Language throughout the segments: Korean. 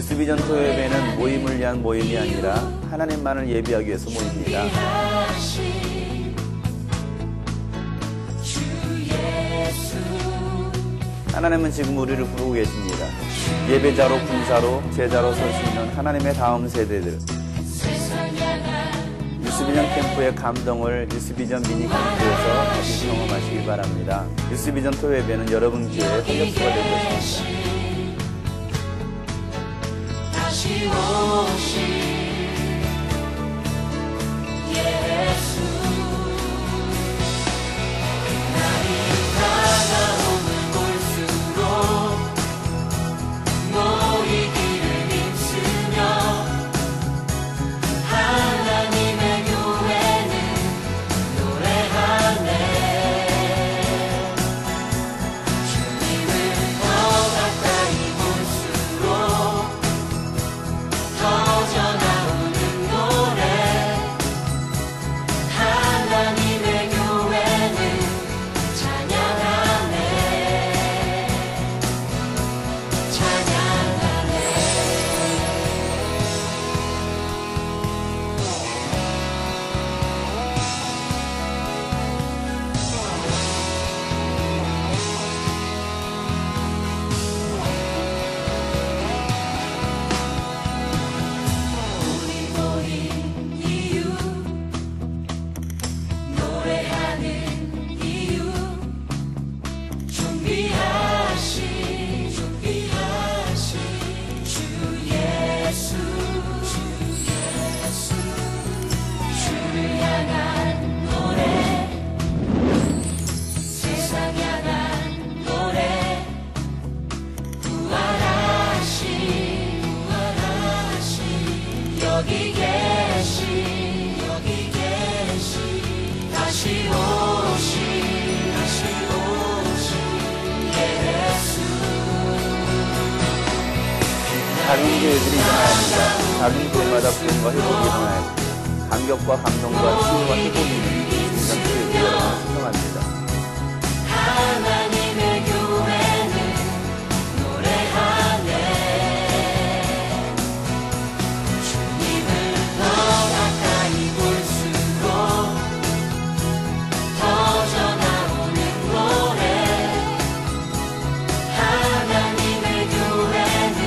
뉴스비전 토요예배는 모임을 위한 모임이 아니라 하나님만을 예배하기 위해서 모입니다. 하나님은 지금 우리를 부르고 계십니다. 예배자로, 군사로, 제자로 설 수 있는 하나님의 다음 세대들. 뉴스비전 캠프의 감동을 뉴스비전 미니 캠프에서 다시 경험하시기 바랍니다. 뉴스비전 토요예배는 여러분 기회의 활력소가 될 것입니다. 작은 교회들이 일어나야 합니다. 작은 교회마다 구원과 회복이 일어나야 합니다. 감격과 감동과 치유와 회복이 있는 뉴스비전 토요예배 여러분을 신청합니다. 하나님의 교회는 노래하네. 주님을 더 가까이 볼수록 더 전하오는 노래. 하나님의 교회는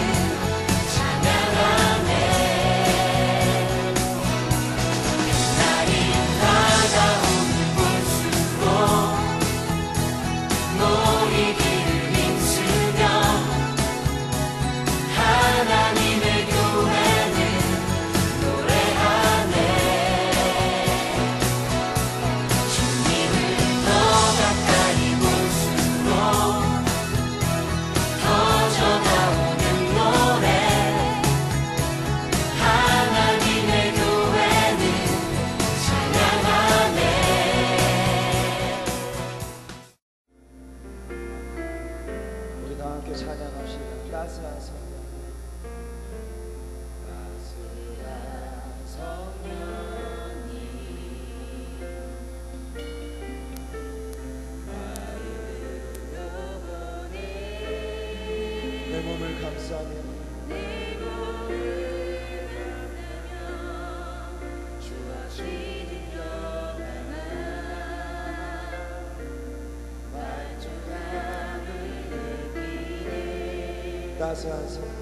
찬양하네. 날이 다가오는 볼수록 모이기를 힘쓰며 하나님의 교회는 노래하네. 주님을 더 가까이 볼수록 더 전하오는 노래. 하나님의 교회는 찬양하네. 우리 다 함께 찬양합시다. 따스한 성령, 따스한 성령이 내 몸을 감싸며 주어지는 영원한 만족함을 느끼네. 따스한 성령,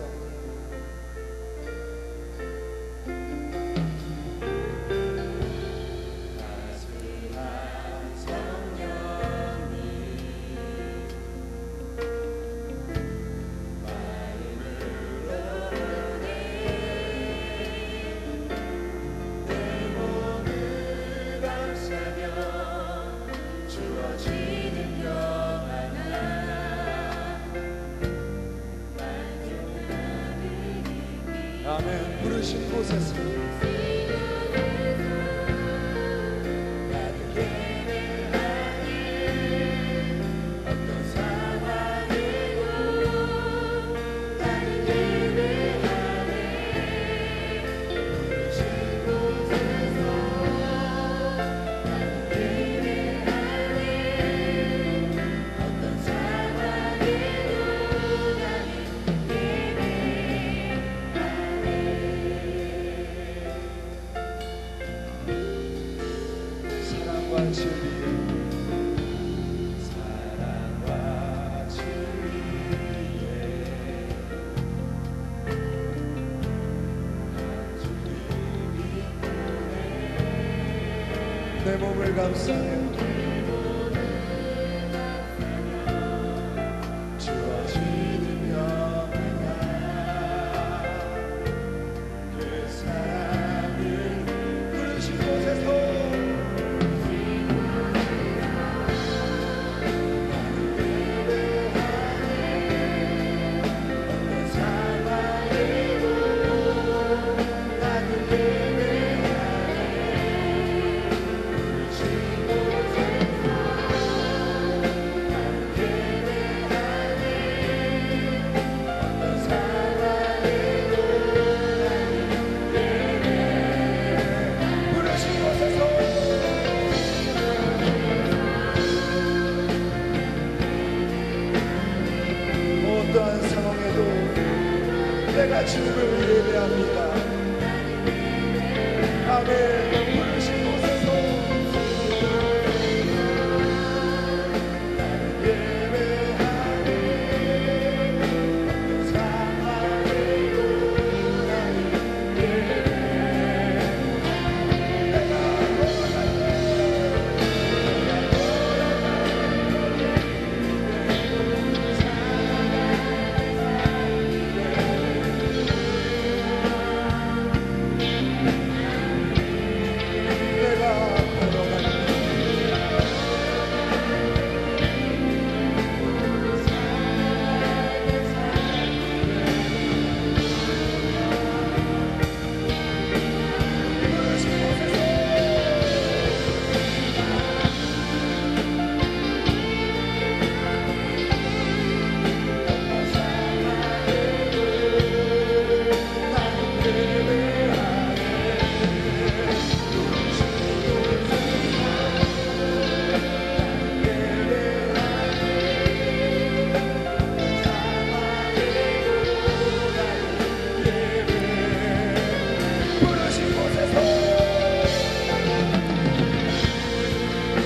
따스한 성령이 내 몸을 감싸며 주어지는 영원한 아멘. 부르신 곳에서 나를 예배하니 어떤 상황에도 나를 예배하네. 부르신 곳에서 나를 예배하네. 어떤 상황에도 나를 예배하네. 내 몸을 감싸며 주어지는 영광 그 사랑을 부르신 곳에서 어떠한 상황에도 내가 주님을 예배합니다. 아멘. 부르신 곳에서 예배하네. 어떤 상황에도 나를 예배해. 내가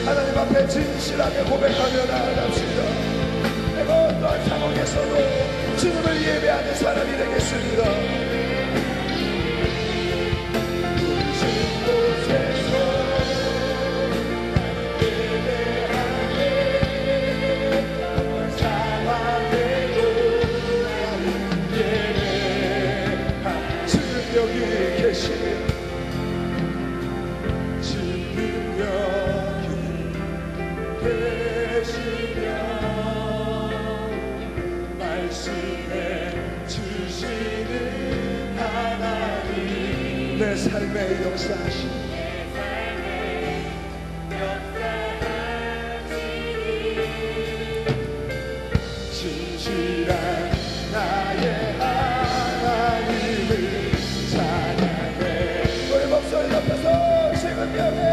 하나님 앞에 진실하게 고백하며 나아갑시다. 내가 어떠한 상황에서도 주님을 예배하는 사람이 되겠습니다. 부르신 곳에서 예배하네. 어떤 상황에도 나를 예배하. 주님 여기 계시네. 계시며 말씀해 주시는 하나님 내 삶의 역사하시니 진실한 나의 하나님을 찬양해. 우리 목소리 높여서 지금 명해.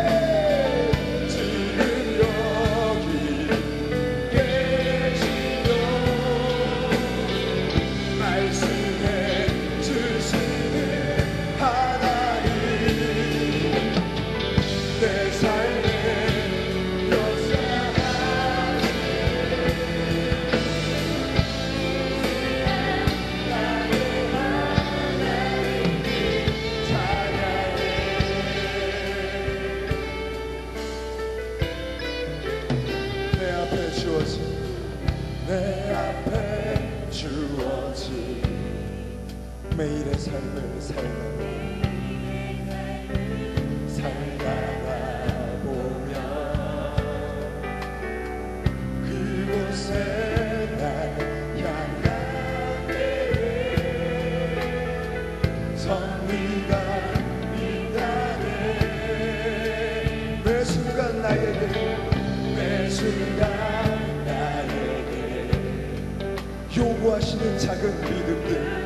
내 앞에 주어진 매일의 삶을 살다가 보면 그곳에 날 향한 섭리가 있다네. 매 순간 나에게 요구하시는 작은 믿음들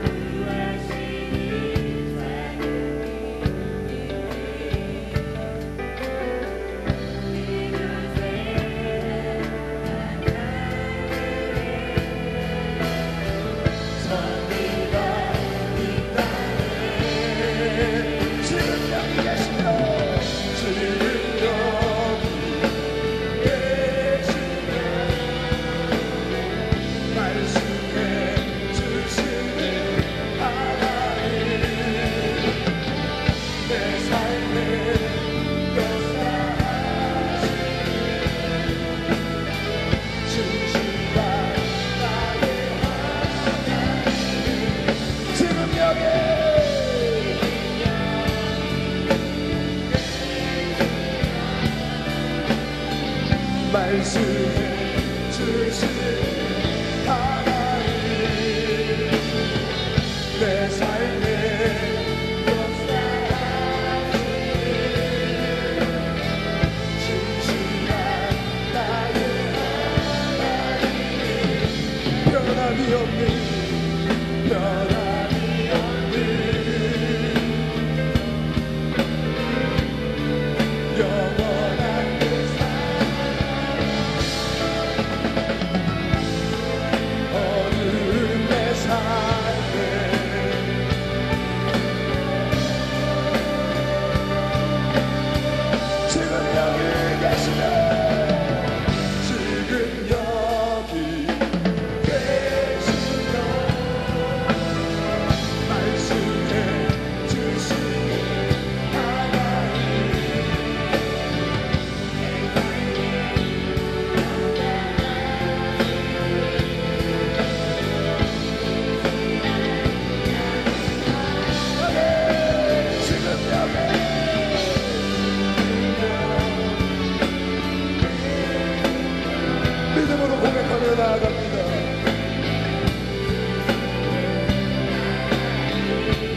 말씀해 주시는 변함이 없는 영원한 그 사랑 어둠의 삶에 지금 여기 계시네 지금 여기 계시네 말씀해 주시니 하나님 지금 여기 믿음으로 고백하며 나아갑니다.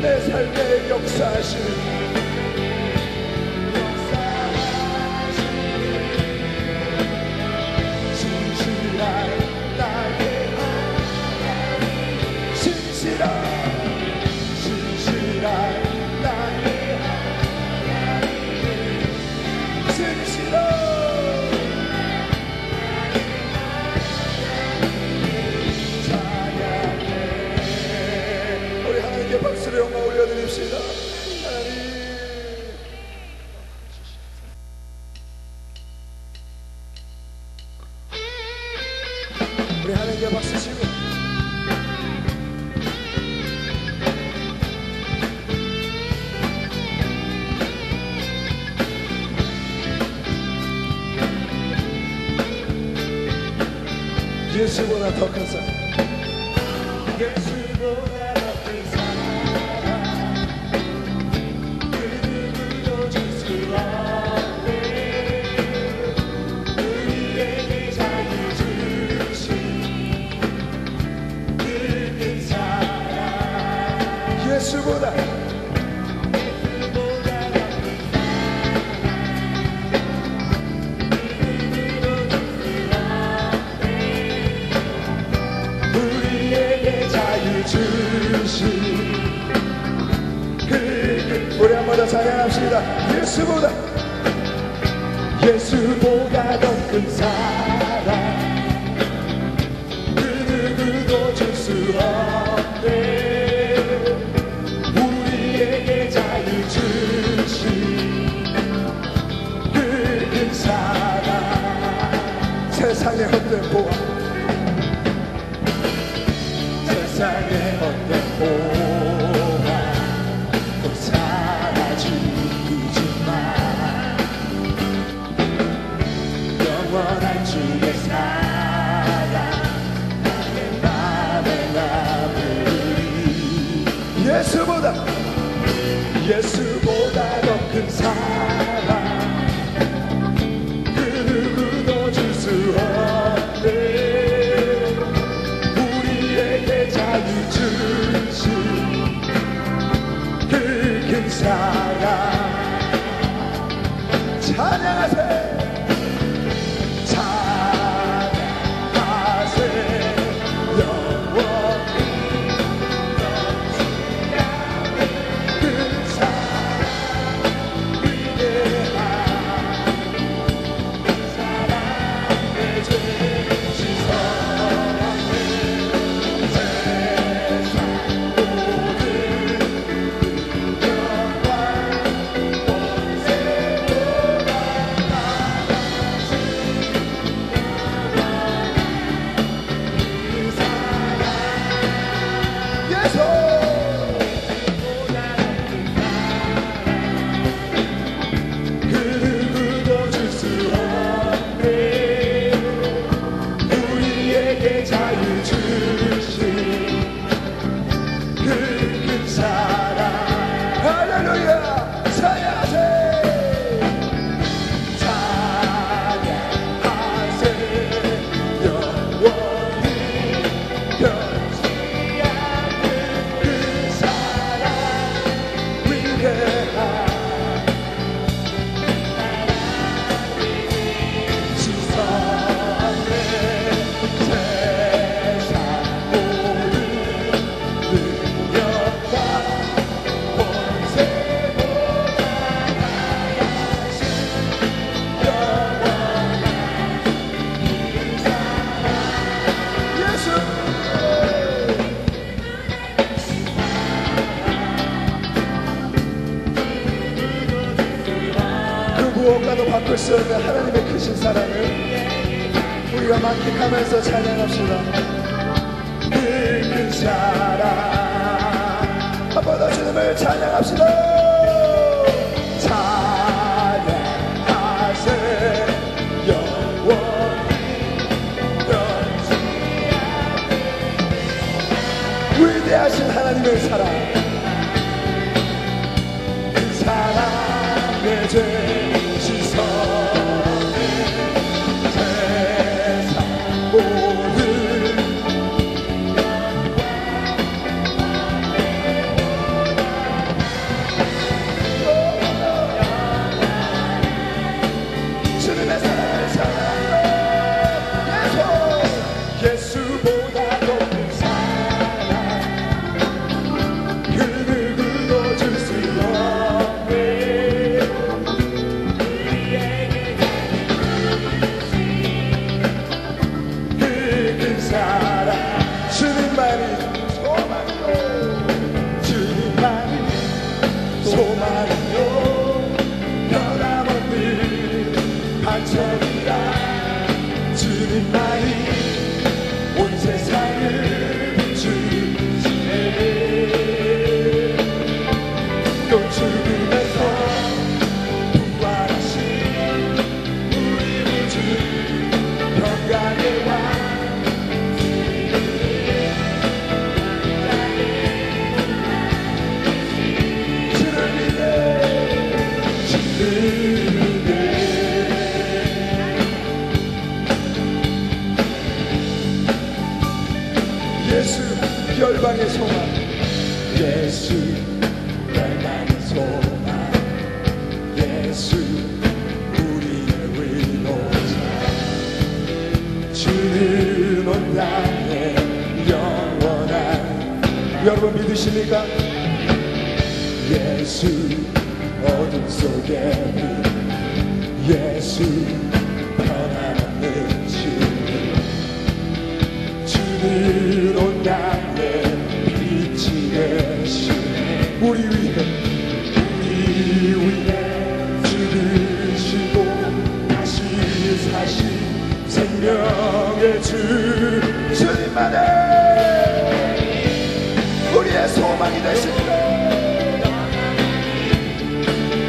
내 삶의 역사하시는 진실한 나의 하나님 진실한 나의 하나님 진실한 우리 하나님께 박수를 영광 올려드립시다. 하나님 우리 하나님께 박수 치고 예수보다 더 큰 사랑 예수보다 더 큰 사랑 그 누구도 줄 수 없네 우리에게 자유 주신 그 큰 사랑 예수보다 우리에게 자유 주신 그 우리 한 번 더 찬양합시다. 예수보다 더 큰 사랑 그 누구도 줄 수 없네 우리에게 자유 주신 그 큰 사랑 세상의 헛된 보아 세상의 헛된 보아 또 사라지지만 영원한 주의 사랑 나의 맘에 남으리 예수보다 더 큰 사랑 그 누구도 줄 수 없네 우리에게 자유 주신 그 큰 사랑 찬양하세요. 영원히 그 사랑 위대한 사랑의 죄 씻어내 세상 모든 영광 본세보다 나아가신 그 사랑 예수 그 누구도 줄 수 없네 우리에게 자유 주신 그 큰 사랑 할렐루야 찬양하세요 영원히 변치 않는 그 바꿀 수 없는 하나님의 크신 사랑을 우리가 만끽하면서 찬양합시다. 그 큰 사랑 한 번 더 주님을 찬양합시다. 찬양하세 영원히 위대하신 하나님의 사랑, 그 사랑의 죄 씻어낸 세상 모든 주님의 사랑을 사랑하여 예수보다 높은 사랑 그 누구도 줄 수 없네. 그 큰 사랑 주님만이 소망이요 주님만이 소망이요 변함없는 반석이라 주님만이 온 세상을 비추시네. 또 죽음에서 부활하신 우리 구주 평강의 왕 주를 믿네 주를 믿네. 예수 열방의 소망, 예수 열방의 소망, 예수 우리의 위로자, 주는 온 땅에 영원한 여러분 믿으십니까? 예수 어둠 속에 빛, 예수 변함없는 주는 온 땅에 빛이 되시네. 우리 위해 죽으시고 다시 사신 생명의 주 주님만의 우리의 소망이 되시네.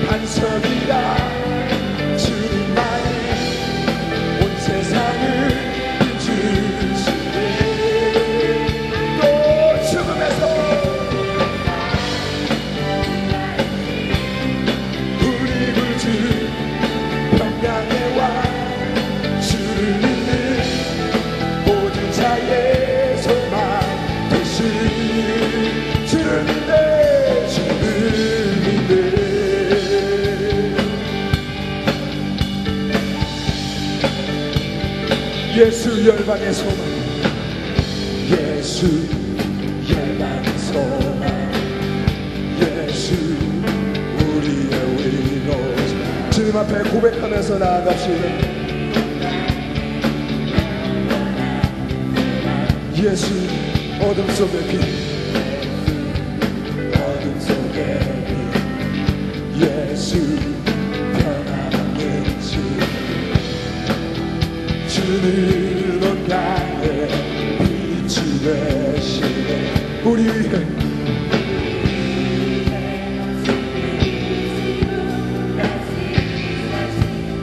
반석이라 주님만이 온 세상을 비추시네. 또 죽음에서 우리 구주 평강의 왕 주를 믿는 모든 자의 소망 되신 주를 믿네 주를 믿네. 예수 열방의 소망, 예수 열방의 소망, 예수 우리의 위로자. 주님 앞에 고백하면서 나아갑시다. 예수 어둠 속의 빛, 어둠 속의 빛, 예수 변함없는 주 주는 온 땅에 빛이 되시네. 우리 위해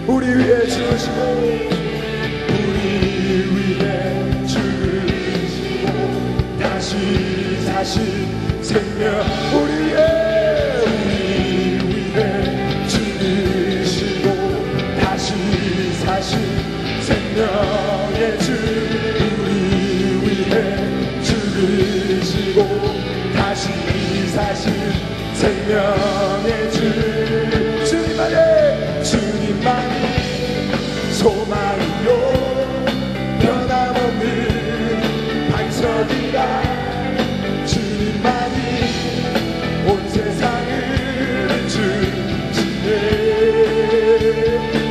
우리 위해 주시고 우리 위해 주시고 다시 사신 생명 우리 위해 주시고 다시 사신 생명의 주 우리 위해 죽으시고 다시 사신 생명의 주 주님만이 소망이요 변함없는 반석이라 주님만이 온 세상을 주시네.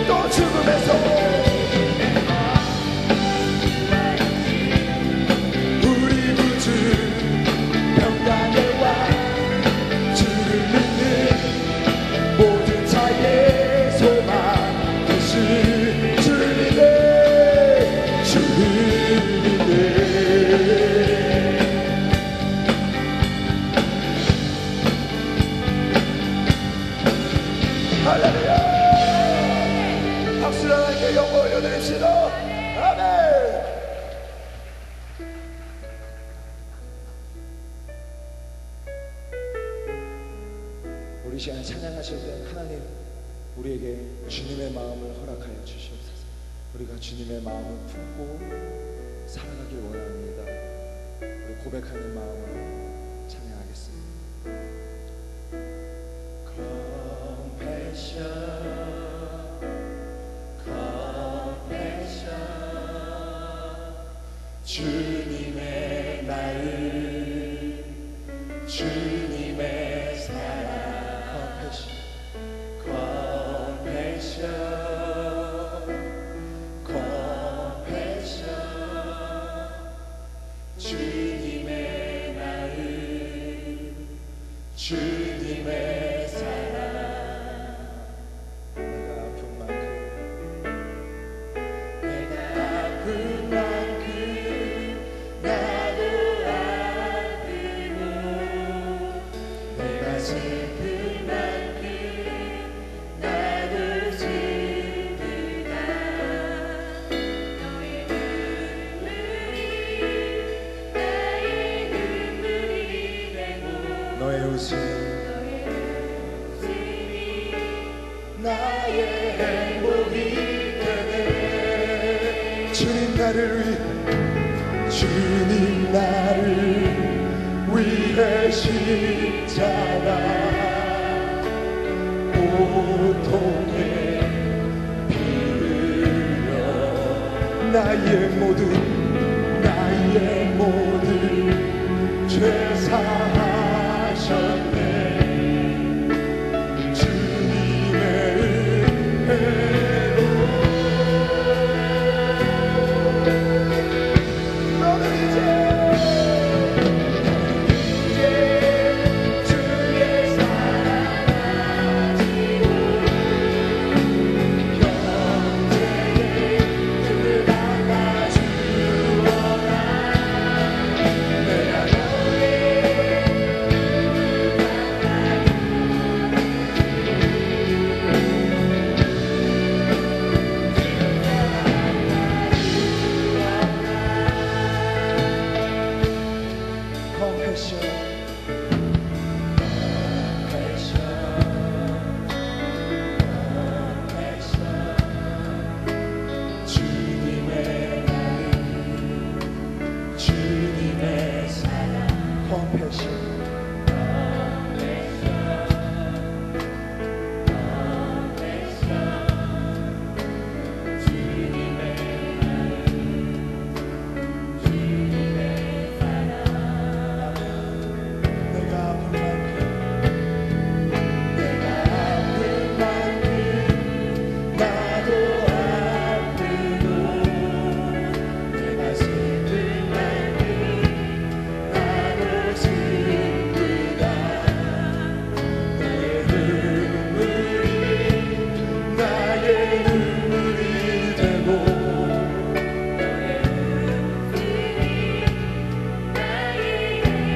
또 죽음에서 이름으시로 아멘. 우리 시간에 찬양하실 때 하나님 우리에게 주님의 마음을 허락하여 주시옵소서. 우리가 주님의 마음을 품고 살아가길 원합니다. 우리 고백하는 마음으로 찬양하겠습니다. 주님의 나를 주님의 사랑 compassion 주님의 나를 주님의 사랑 내가 아픈 만큼 나도 아프고 내가 슬픈 만큼 나도 슬프다 너의 웃음이 나의 행복이 되네. 주님 나를 위해 십자가 고통에 피 흘려 나의 모든 죄 사하셨네. 주님의 은혜로 너는 이제 주의 사랑 가지고 현재의 그를 안아주어라. 내가 너의 주님의 사랑 compassion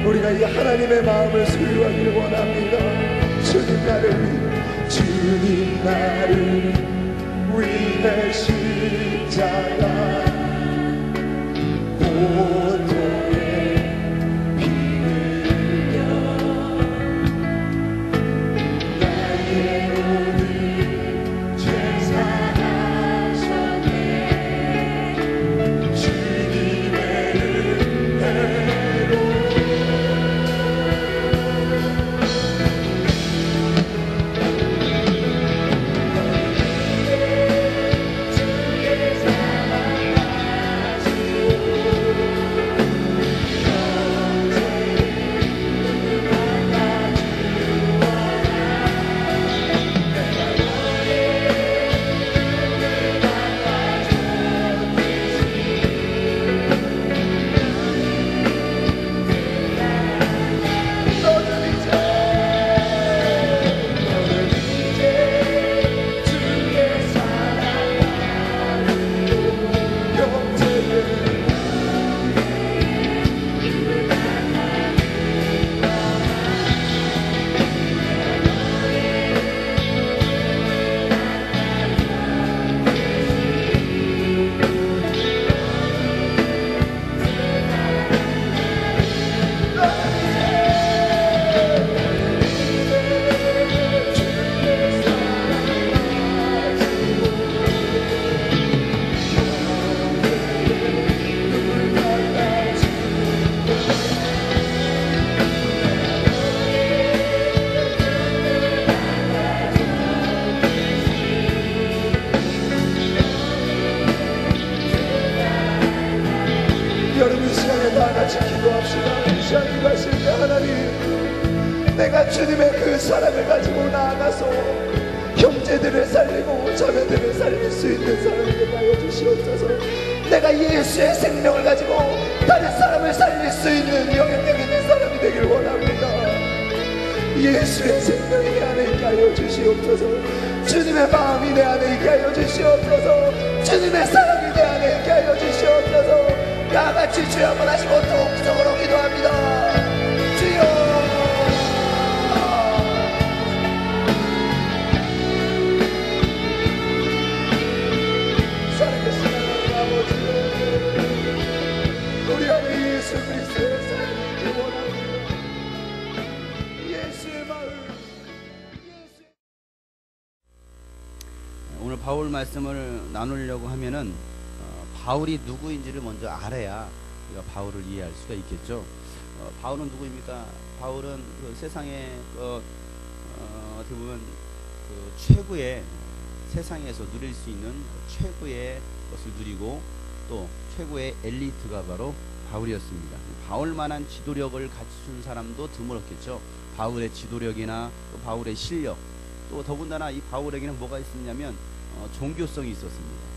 우리가 이 하나님의 마음을 소유하길 원합니다. 주님 나를 위해 십자가 고통에 피 흘려 나의 모든 죄 사하셨네. 주님의 은혜로 주의 사랑 가지고 주님, 내가 주님의 그 사랑을 가지고 나아가서 형제들을 살리고 자매들을 살릴 수 있는 사람이 되게 하여 주시옵소서. 내가 예수의 생명을 가지고 다른 사람을 살릴 수 있는 영향력 있는 사람이 되길 원합니다. 예수의 생명이 내 안에 있게 하여 주시옵소서. 주님의 마음이 내 안에 있게 하여 주시옵소서. 주님의 사랑이 내 안에 있게 하여 주시옵소서. 다같이 주여 한번 하시고 통성으로 기도합니다. 주여, 우리 안에 예수 그리스도의 사랑이 있길 원합니다. 예수의 마음, 예수의... 오늘 바울 말씀을 나누려고 하면은 바울이 누구인지를 먼저 알아야 우리가 바울을 이해할 수가 있겠죠. 바울은 누구입니까? 바울은 그 세상에 어떻게 보면 그 최고의, 세상에서 누릴 수 있는 최고의 것을 누리고 또 최고의 엘리트가 바로 바울이었습니다. 바울만한 지도력을 갖춘 사람도 드물었겠죠. 바울의 지도력이나 또 바울의 실력, 또 더군다나 이 바울에게는 뭐가 있었냐면 종교성이 있었습니다.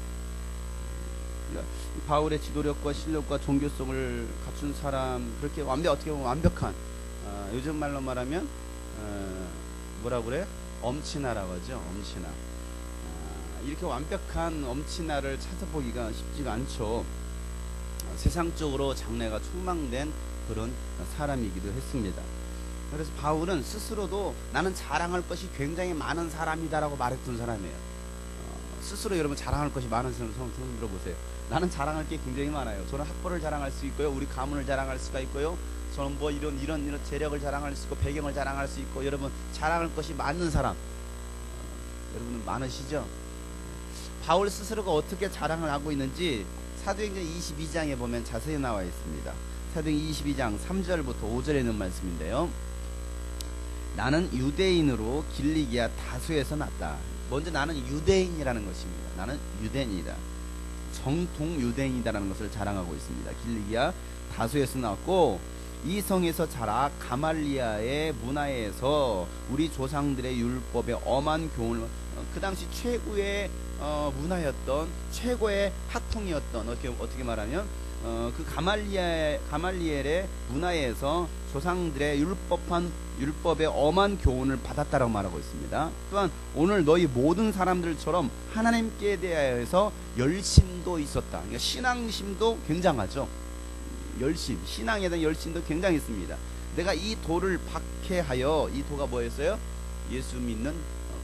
그러니까 이 바울의 지도력과 실력과 종교성을 갖춘 사람, 그렇게 어떻게 보면 완벽한, 요즘 말로 말하면 뭐라 그래? 엄친아라고 하죠. 엄친아. 이렇게 완벽한 엄친아를 찾아보기가 쉽지가 않죠. 세상적으로 장래가 촉망된 그런 사람이기도 했습니다. 그래서 바울은 스스로도 나는 자랑할 것이 굉장히 많은 사람이다라고 말했던 사람이에요. 스스로 여러분 자랑할 것이 많은 사람 손 들어보세요. 나는 자랑할 게 굉장히 많아요. 저는 학벌을 자랑할 수 있고요, 우리 가문을 자랑할 수가 있고요, 저는 뭐 이런 재력을 자랑할 수 있고 배경을 자랑할 수 있고, 여러분 자랑할 것이 많은 사람, 여러분은 많으시죠? 바울 스스로가 어떻게 자랑을 하고 있는지 사도행전 22장에 보면 자세히 나와 있습니다. 사도행전 22장 3절부터 5절에 있는 말씀인데요. 나는 유대인으로 길리기아 다수에서 났다. 먼저 나는 유대인이라는 것입니다. 나는 유대인이다. 정통 유대인이다라는 것을 자랑하고 있습니다. 길리기아 다수에서 났고 이 성에서 자라 가말리아의 문화에서 우리 조상들의 율법의 엄한 교훈을, 그 당시 최고의 문화였던, 최고의 학통이었던, 어떻게 말하면 그 가말리엘의 문화에서 조상들의 율법의 엄한 교훈을 받았다라고 말하고 있습니다. 또한 오늘 너희 모든 사람들처럼 하나님께 대하여서 열심도 있었다. 그러니까 신앙심도 굉장하죠. 열심, 신앙에 대한 열심도 굉장했습니다. 내가 이 도를 박해하여, 이 도가 뭐였어요? 예수 믿는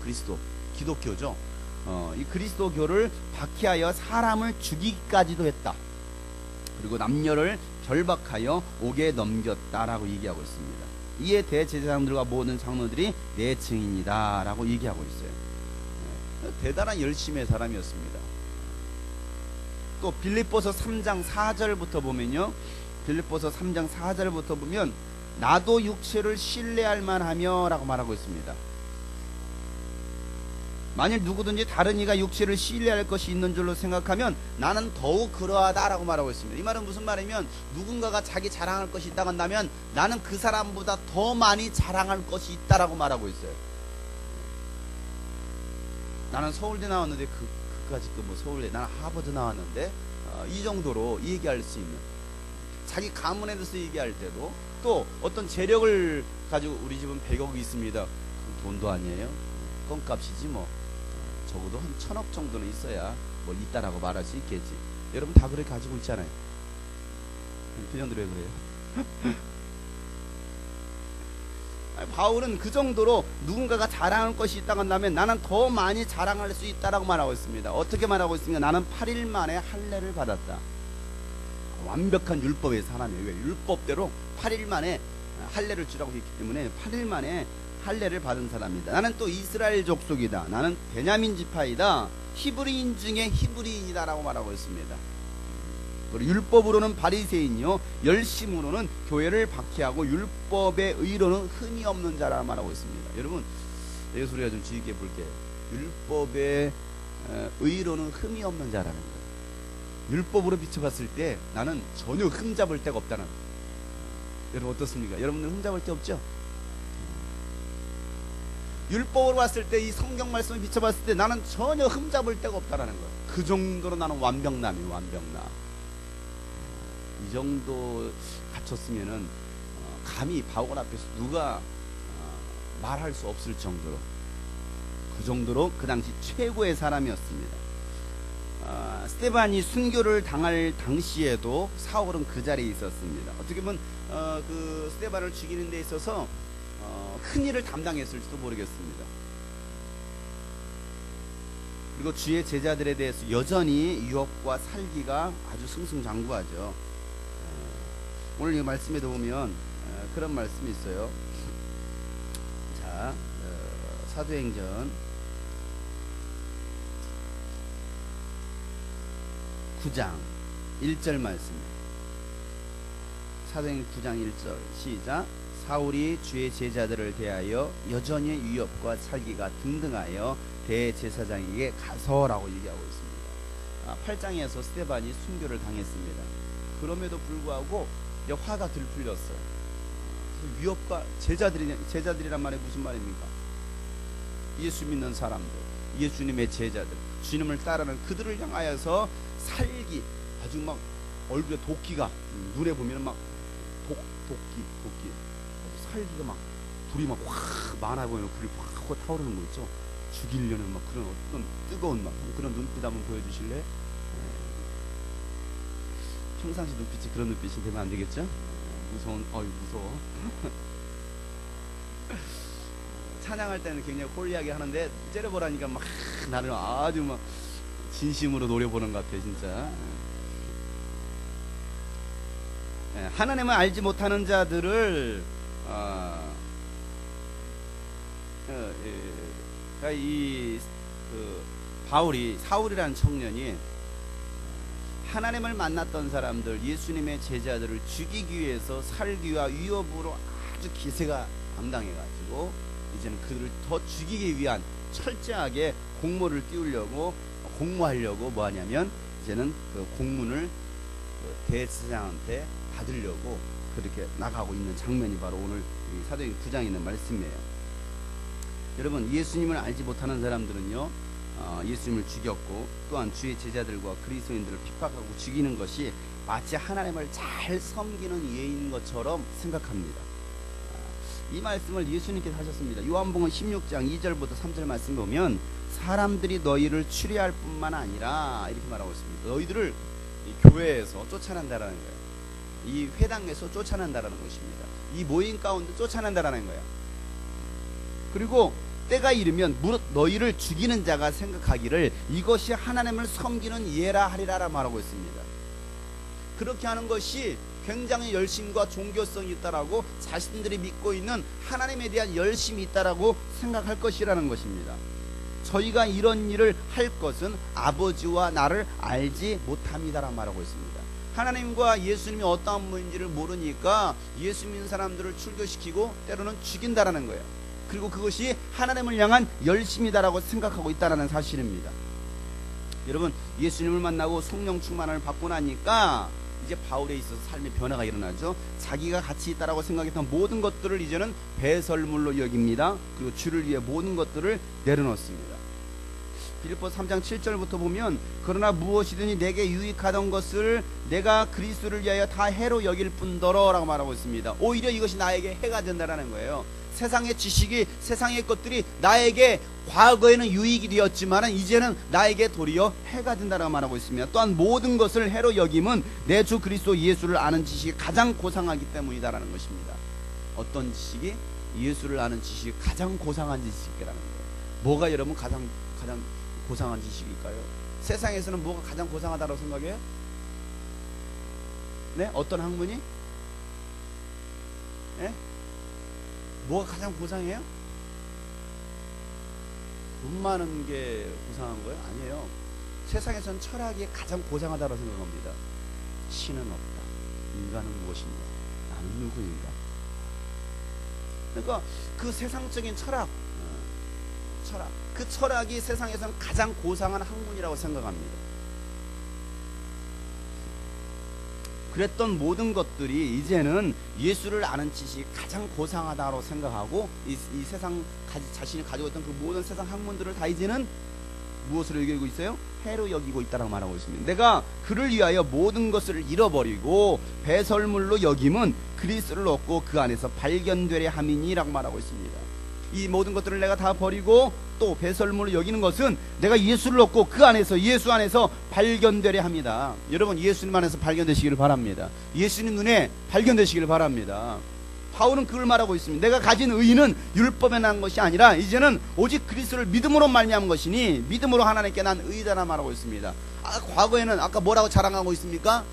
그리스도, 기독교죠. 이 그리스도교를 박해하여 사람을 죽이기까지도 했다. 그리고 남녀를 결박하여 옥에 넘겼다라고 얘기하고 있습니다. 이에 대제사장들과 모든 장로들이 내 증인이다 라고 얘기하고 있어요. 대단한 열심의 사람이었습니다. 또 빌립보서 3장 4절부터 보면요, 빌립보서 3장 4절부터 보면 나도 육체를 신뢰할 만하며 라고 말하고 있습니다. 만일 누구든지 다른 이가 육체를 신뢰할 것이 있는 줄로 생각하면 나는 더욱 그러하다라고 말하고 있습니다. 이 말은 무슨 말이면, 누군가가 자기 자랑할 것이 있다고 한다면 나는 그 사람보다 더 많이 자랑할 것이 있다라고 말하고 있어요. 나는 서울대 나왔는데 그까짓 뭐 서울대, 나는 하버드 나왔는데 이 정도로 얘기할 수 있는, 자기 가문에 대해서 얘기할 때도, 또 어떤 재력을 가지고 우리 집은 100억이 있습니다. 돈도 아니에요. 껌값이지 뭐. 적어도 한 1000억 정도는 있어야 뭐 있다라고 말할 수 있겠지. 여러분 다 그렇게 가지고 있잖아요. 표정들이 왜 그래요? 바울은 그 정도로 누군가가 자랑할 것이 있다고 한다면 나는 더 많이 자랑할 수 있다라고 말하고 있습니다. 어떻게 말하고 있습니까? 나는 8일 만에 할례를 받았다. 완벽한 율법의 사람이에요. 왜? 율법대로 8일 만에 할례를 주라고 했기 때문에 8일 만에 할례를 받은 사람이다. 나는 또 이스라엘 족속이다. 나는 베냐민 지파이다. 히브리인 중에 히브리인이다라고 말하고 있습니다. 그리고 율법으로는 바리새인이요, 열심으로는 교회를 박해하고 율법의 의로는 흠이 없는 자라 말하고 있습니다. 여러분, 이 소리가 좀 주의 깊게 볼게요. 율법의 의로는 흠이 없는 자라는 거예요. 율법으로 비춰봤을 때 나는 전혀 흠잡을 데가 없다는 거예요. 여러분 어떻습니까? 여러분들 흠잡을 데 없죠? 율법으로 봤을 때 이 성경 말씀을 비춰봤을 때 나는 전혀 흠잡을 데가 없다라는 거예요. 그 정도로 나는 완벽남이 완벽남. 이 정도 갖췄으면은 감히 바울 앞에서 누가 말할 수 없을 정도로, 그 정도로 그 당시 최고의 사람이었습니다. 스데반이 순교를 당할 당시에도 사울은 그 자리에 있었습니다. 어떻게 보면 그 스데반을 죽이는 데 있어서 큰 일을 담당했을지도 모르겠습니다. 그리고 주의 제자들에 대해서 여전히 유업과 살기가 아주 승승장구하죠. 오늘 이 말씀에도 보면 그런 말씀이 있어요. 자, 사도행전 9장 1절 말씀입니다. 사도행전 9장 1절 시작. 사울이 주의 제자들을 대하여 여전히 위협과 살기가 등등하여 대제사장에게 가서라고 얘기하고 있습니다. 8장에서 스데반이 순교를 당했습니다. 그럼에도 불구하고 이제 화가 들풀렸어요. 위협과 제자들이란 말이 무슨 말입니까? 예수 믿는 사람들, 예수님의 제자들, 주님을 따르는 그들을 향하여서 살기, 아주 막 얼굴에 도끼가 눈에 보면 막 도끼 살기가 막 불이 막 확 많아 보이는 불이 확 타오르는 거 있죠. 죽이려는 막 그런 어떤 뜨거운 막 그런 눈빛 한번 보여주실래? 평상시 눈빛이 그런 눈빛이 되면 안 되겠죠? 무서워. 찬양할 때는 굉장히 홀리하게 하는데 째려보라니까 막 나를 아주 막 진심으로 노려보는 것 같아 진짜. 하나님을 알지 못하는 자들을 바울이 사울이라는 청년이 하나님을 만났던 사람들, 예수님의 제자들을 죽이기 위해서 살기와 위협으로 아주 기세가 당당해가지고 이제는 그들을 더 죽이기 위한 철저하게 공모하려고 뭐 하냐면 이제는 그 공문을 대제사장한테 받으려고 그렇게 나가고 있는 장면이 바로 오늘 사도행전 9장에 있는 말씀이에요. 여러분, 예수님을 알지 못하는 사람들은요, 예수님을 죽였고 또한 주의 제자들과 그리스도인들을 핍박하고 죽이는 것이 마치 하나님을 잘 섬기는 예인 것처럼 생각합니다. 이 말씀을 예수님께서 하셨습니다. 요한복음 16장 2절부터 3절 말씀 보면 사람들이 너희를 추리할 뿐만 아니라 이렇게 말하고 있습니다. 너희들을 이 교회에서 쫓아낸다라는 거예요. 이 회당에서 쫓아낸다라는 것입니다. 이 모임 가운데 쫓아낸다라는 거예요. 그리고 때가 이르면 무릇 너희를 죽이는 자가 생각하기를 이것이 하나님을 섬기는 예라 하리라 말하고 있습니다. 그렇게 하는 것이 굉장히 열심과 종교성이 있다라고, 자신들이 믿고 있는 하나님에 대한 열심이 있다라고 생각할 것이라는 것입니다. 저희가 이런 일을 할 것은 아버지와 나를 알지 못합니다라고 말하고 있습니다. 하나님과 예수님이 어떠한 분인지를 모르니까 예수 믿는 사람들을 출교시키고 때로는 죽인다라는 거예요. 그리고 그것이 하나님을 향한 열심이다라고 생각하고 있다는 사실입니다. 여러분, 예수님을 만나고 성령 충만을 받고 나니까 이제 바울에 있어서 삶의 변화가 일어나죠. 자기가 가치 있다라고 생각했던 모든 것들을 이제는 배설물로 여깁니다. 그리고 주를 위해 모든 것들을 내려놓습니다. 빌립보서 3장 7절부터 보면 그러나 무엇이든지 내게 유익하던 것을 내가 그리스도를 위하여 다 해로 여길 뿐더러 라고 말하고 있습니다. 오히려 이것이 나에게 해가 된다는 거예요. 세상의 지식이, 세상의 것들이 나에게 과거에는 유익이 되었지만 이제는 나에게 도리어 해가 된다라고 말하고 있습니다. 또한 모든 것을 해로 여김은 내 주 그리스도 예수를 아는 지식이 가장 고상하기 때문이다라는 것입니다. 어떤 지식이? 예수를 아는 지식이 가장 고상한 지식이라는 거예요. 뭐가 여러분 가장 고상한 지식일까요? 세상에서는 뭐가 가장 고상하다고 생각해요? 네? 어떤 학문이? 네? 뭐가 가장 고상해요? 돈 많은 게 고상한 거예요? 아니에요. 세상에서는 철학이 가장 고상하다고 생각합니다. 신은 없다. 인간은 무엇인가? 나는 누구인가? 그러니까 그 세상적인 철학, 그 철학이 세상에서는 가장 고상한 학문이라고 생각합니다. 그랬던 모든 것들이 이제는 예수를 아는 지식이 가장 고상하다고 생각하고 이 세상 자신이 가지고 있던 그 모든 세상 학문들을 다 이제는 무엇으로 여기고 있어요? 해로 여기고 있다라고 말하고 있습니다. 내가 그를 위하여 모든 것을 잃어버리고 배설물로 여김은 그리스도를 얻고 그 안에서 발견되려 함이니라고 말하고 있습니다. 이 모든 것들을 내가 다 버리고 또 배설물로 여기는 것은 내가 예수를 얻고 그 안에서 예수 안에서 발견되려 합니다. 여러분 예수님 안에서 발견되시기를 바랍니다. 예수님 눈에 발견되시기를 바랍니다. 바울은 그걸 말하고 있습니다. 내가 가진 의의는 율법에 난 것이 아니라 이제는 오직 그리스도를 믿음으로 말미암은 것이니 믿음으로 하나님께 난 의의다라 말하고 있습니다. 과거에는 아까 뭐라고 자랑하고 있습니까?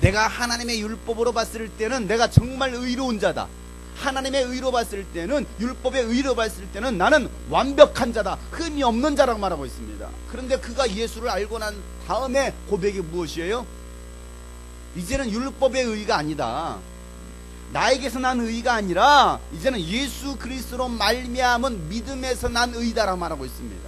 내가 하나님의 율법으로 봤을 때는 내가 정말 의로운 자다. 하나님의 의로 봤을 때는 율법의 의로 봤을 때는 나는 완벽한 자다. 흠이 없는 자라고 말하고 있습니다. 그런데 그가 예수를 알고 난 다음에 고백이 무엇이에요? 이제는 율법의 의가 아니다. 나에게서 난 의가 아니라 이제는 예수 그리스도로 말미암은 믿음에서 난 의다라고 말하고 있습니다.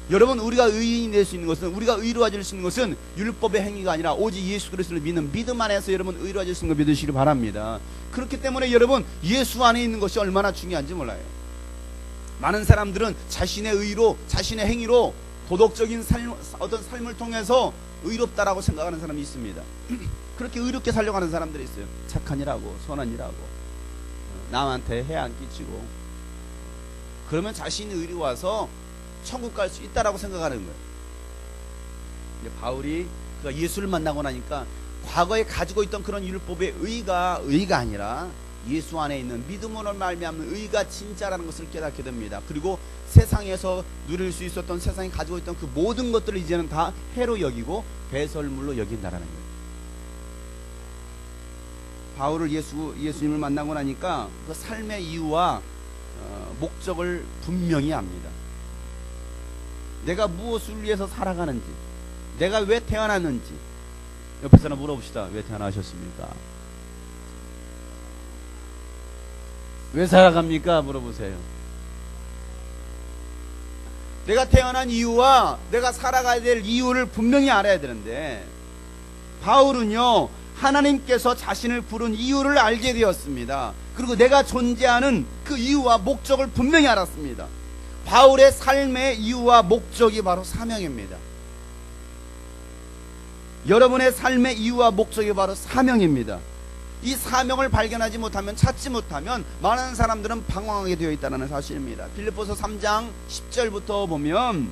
여러분 우리가 의인이 될 수 있는 것은 우리가 의로워질 수 있는 것은 율법의 행위가 아니라 오직 예수 그리스도를 믿는 믿음 안에서 여러분 의로워질 수 있는 걸 믿으시기 바랍니다. 그렇기 때문에 여러분 예수 안에 있는 것이 얼마나 중요한지 몰라요. 많은 사람들은 자신의 의로 자신의 행위로 도덕적인 어떤 삶을 통해서 의롭다라고 생각하는 사람이 있습니다. 그렇게 의롭게 살려고 하는 사람들이 있어요. 착한 일하고 선한 일하고 남한테 해 안 끼치고 그러면 자신이 의로워서 천국 갈 수 있다라고 생각하는 거예요. 근데 바울이 그가 예수를 만나고 나니까 과거에 가지고 있던 그런 율법의 의가 아니라 예수 안에 있는 믿음으로 말미암는 의가 진짜라는 것을 깨닫게 됩니다. 그리고 세상에서 누릴 수 있었던 세상이 가지고 있던 그 모든 것들을 이제는 다 해로 여기고 배설물로 여긴다라는 거예요. 바울을 예수님을 만나고 나니까 그 삶의 이유와 목적을 분명히 압니다. 내가 무엇을 위해서 살아가는지, 내가 왜 태어났는지. 옆에 사람 물어봅시다. 왜 태어나셨습니까? 왜 살아갑니까? 물어보세요. 내가 태어난 이유와 내가 살아가야 될 이유를 분명히 알아야 되는데 바울은요 하나님께서 자신을 부른 이유를 알게 되었습니다. 그리고 내가 존재하는 그 이유와 목적을 분명히 알았습니다. 바울의 삶의 이유와 목적이 바로 사명입니다. 여러분의 삶의 이유와 목적이 바로 사명입니다. 이 사명을 발견하지 못하면 찾지 못하면 많은 사람들은 방황하게 되어 있다는 사실입니다. 빌립보서 3장 10절부터 보면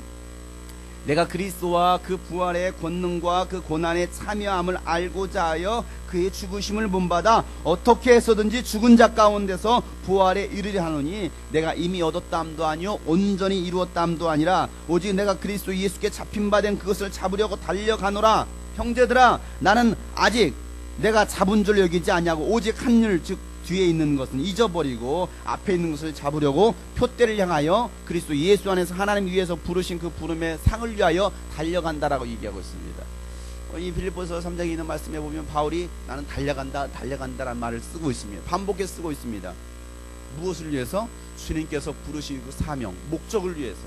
내가 그리스도와 그 부활의 권능과 그 고난의 참여함을 알고자 하여 그의 죽으심을 본받아 어떻게 해서든지 죽은 자 가운데서 부활에 이르려 하노니 내가 이미 얻었다함도 아니요 온전히 이루었다함도 아니라 오직 내가 그리스도 예수께 잡힌 바 된 그것을 잡으려고 달려가노라. 형제들아 나는 아직 내가 잡은 줄 여기지 아니하고 오직 한 일 즉 뒤에 있는 것은 잊어버리고 앞에 있는 것을 잡으려고 표대를 향하여 그리스도 예수 안에서 하나님 위에서 부르신 그 부름의 상을 위하여 달려간다라고 얘기하고 있습니다. 이 빌립보서 3장에 있는 말씀에 보면 바울이 나는 달려간다라는 말을 쓰고 있습니다. 반복해서 쓰고 있습니다. 무엇을 위해서? 주님께서 부르신 그 사명, 목적을 위해서.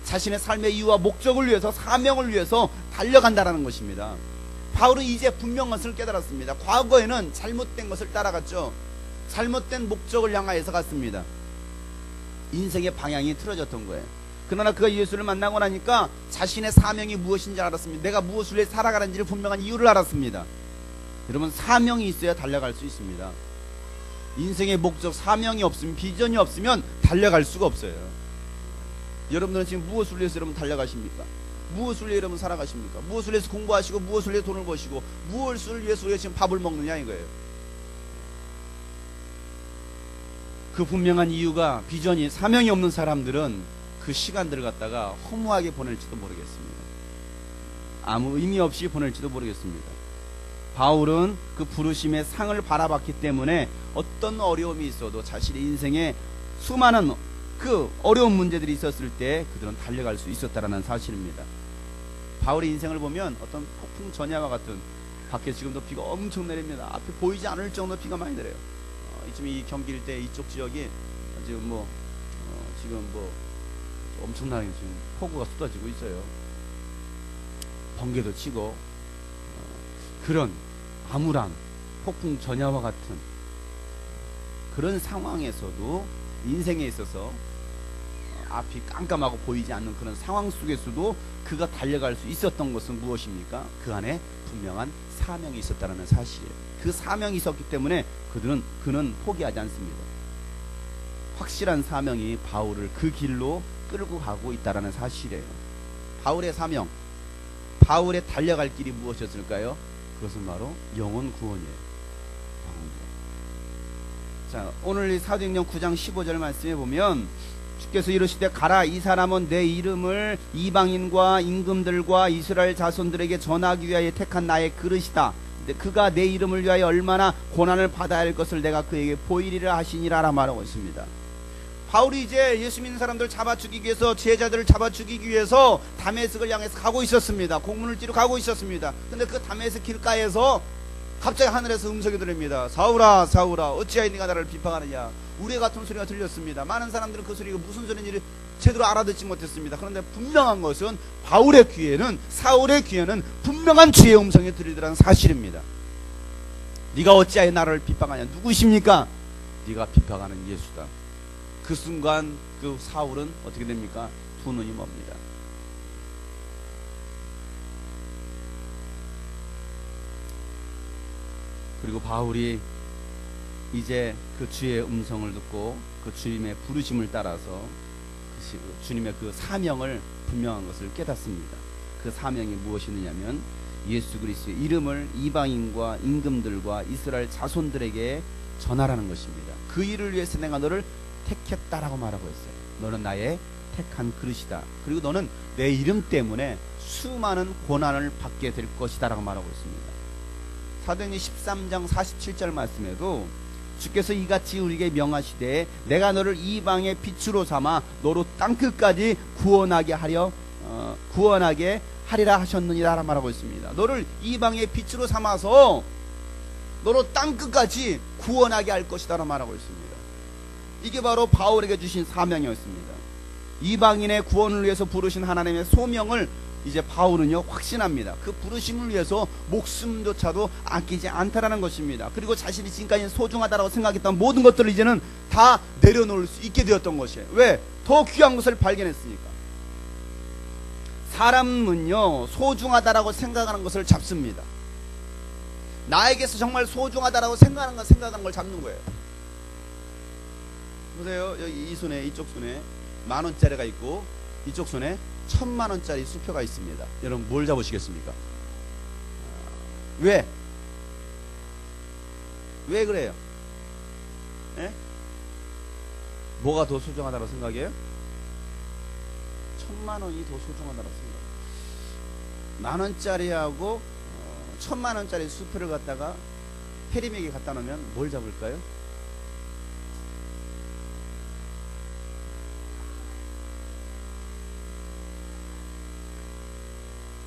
자신의 삶의 이유와 목적을 위해서, 사명을 위해서 달려간다라는 것입니다. 바울은 이제 분명한 것을 깨달았습니다. 과거에는 잘못된 것을 따라갔죠. 잘못된 목적을 향하여서 갔습니다. 인생의 방향이 틀어졌던 거예요. 그러나 그가 예수를 만나고 나니까 자신의 사명이 무엇인지 알았습니다. 내가 무엇을 위해 살아가는지를 분명한 이유를 알았습니다. 여러분 사명이 있어야 달려갈 수 있습니다. 인생의 목적, 사명이 없으면, 비전이 없으면 달려갈 수가 없어요. 여러분들은 지금 무엇을 위해서 여러분 달려가십니까? 무엇을 위해 여러분 살아가십니까? 무엇을 위해서 공부하시고 무엇을 위해 돈을 버시고 무엇을 위해서 우리가 지금 밥을 먹느냐 이거예요. 그 분명한 이유가 비전이 사명이 없는 사람들은 그 시간들을 갖다가 허무하게 보낼지도 모르겠습니다. 아무 의미 없이 보낼지도 모르겠습니다. 바울은 그 부르심의 상을 바라봤기 때문에 어떤 어려움이 있어도 자신의 인생에 수많은 그 어려운 문제들이 있었을 때 그들은 달려갈 수 있었다라는 사실입니다. 바울의 인생을 보면 어떤 폭풍 전야와 같은, 밖에 지금도 비가 엄청 내립니다. 앞에 보이지 않을 정도 비가 많이 내려요. 지금 이 경기 일대 이쪽 지역이 지금 지금 엄청나게 지금 폭우가 쏟아지고 있어요. 번개도 치고 그런 암울한 폭풍 전야와 같은 그런 상황에서도 인생에 있어서 앞이 깜깜하고 보이지 않는 그런 상황 속에서도 그가 달려갈 수 있었던 것은 무엇입니까? 그 안에 분명한 사명이 있었다는 사실이에요. 그 사명이 있었기 때문에 그는 포기하지 않습니다. 확실한 사명이 바울을 그 길로 끌고 가고 있다는 사실이에요. 바울의 사명, 바울의 달려갈 길이 무엇이었을까요? 그것은 바로 영혼 구원이에요. 자, 오늘 이 사도행전 9장 15절 말씀에 보면 주께서 이르시되 가라, 이 사람은 내 이름을 이방인과 임금들과 이스라엘 자손들에게 전하기 위하여 택한 나의 그릇이다. 그가 내 이름을 위하여 얼마나 고난을 받아야 할 것을 내가 그에게 보이리라 하시니라 말하고 있습니다. 바울이 이제 예수 믿는 사람들 잡아 죽이기 위해서, 제자들을 잡아 죽이기 위해서 다메섹을 향해서 가고 있었습니다. 공문을 띠러 가고 있었습니다. 근데 그 다메섹 길가에서 갑자기 하늘에서 음성이 들립니다. 사울아 사울아 어찌하여 네가 나를 비방하느냐. 우레 같은 소리가 들렸습니다. 많은 사람들은 그 소리가 무슨 소리인지 제대로 알아듣지 못했습니다. 그런데 분명한 것은 바울의 귀에는, 사울의 귀에는 분명한 주의 음성이 들리더라는 사실입니다. 네가 어찌하여 나를 비방하냐. 누구십니까? 네가 비방하는 예수다. 그 순간 그 사울은 어떻게 됩니까? 두 눈이 멉니다. 그리고 바울이 이제 그 주의 음성을 듣고 그 주님의 부르심을 따라서 주님의 그 사명을, 분명한 것을 깨닫습니다. 그 사명이 무엇이냐면 예수 그리스도의 이름을 이방인과 임금들과 이스라엘 자손들에게 전하라는 것입니다. 그 일을 위해서 내가 너를 택했다라고 말하고 있어요. 너는 나의 택한 그릇이다. 그리고 너는 내 이름 때문에 수많은 고난을 받게 될 것이다 라고 말하고 있습니다. 사도행전 13장 47절 말씀에도 주께서 이같이 우리에게 명하시되 내가 너를 이방의 빛으로 삼아 너로 땅끝까지 구원하게 하리라 하셨느니라 라고 말하고 있습니다. 너를 이방의 빛으로 삼아서 너로 땅끝까지 구원하게 할 것이다 라고 말하고 있습니다. 이게 바로 바울에게 주신 사명이었습니다. 이방인의 구원을 위해서 부르신 하나님의 소명을 이제 바울은요 확신합니다. 그 부르심을 위해서 목숨조차도 아끼지 않다라는 것입니다. 그리고 자신이 지금까지 소중하다라고 생각했던 모든 것들을 이제는 다 내려놓을 수 있게 되었던 것이에요. 왜? 더 귀한 것을 발견했으니까. 사람은요 소중하다라고 생각하는 것을 잡습니다. 나에게서 정말 소중하다라고 생각하는 걸 잡는 거예요. 보세요. 여기 이 손에, 이쪽 손에 10,000원짜리가 있고 이쪽 손에 1,000,000원짜리 수표가 있습니다. 여러분 뭘 잡으시겠습니까? 왜? 왜 그래요? 예? 뭐가 더 소중하다고 생각해요? 1,000,000원이 더 소중하다고 생각해요. 10,000원짜리하고 1,000,000원짜리 수표를 갖다가 페리맥에 갖다 놓으면 뭘 잡을까요?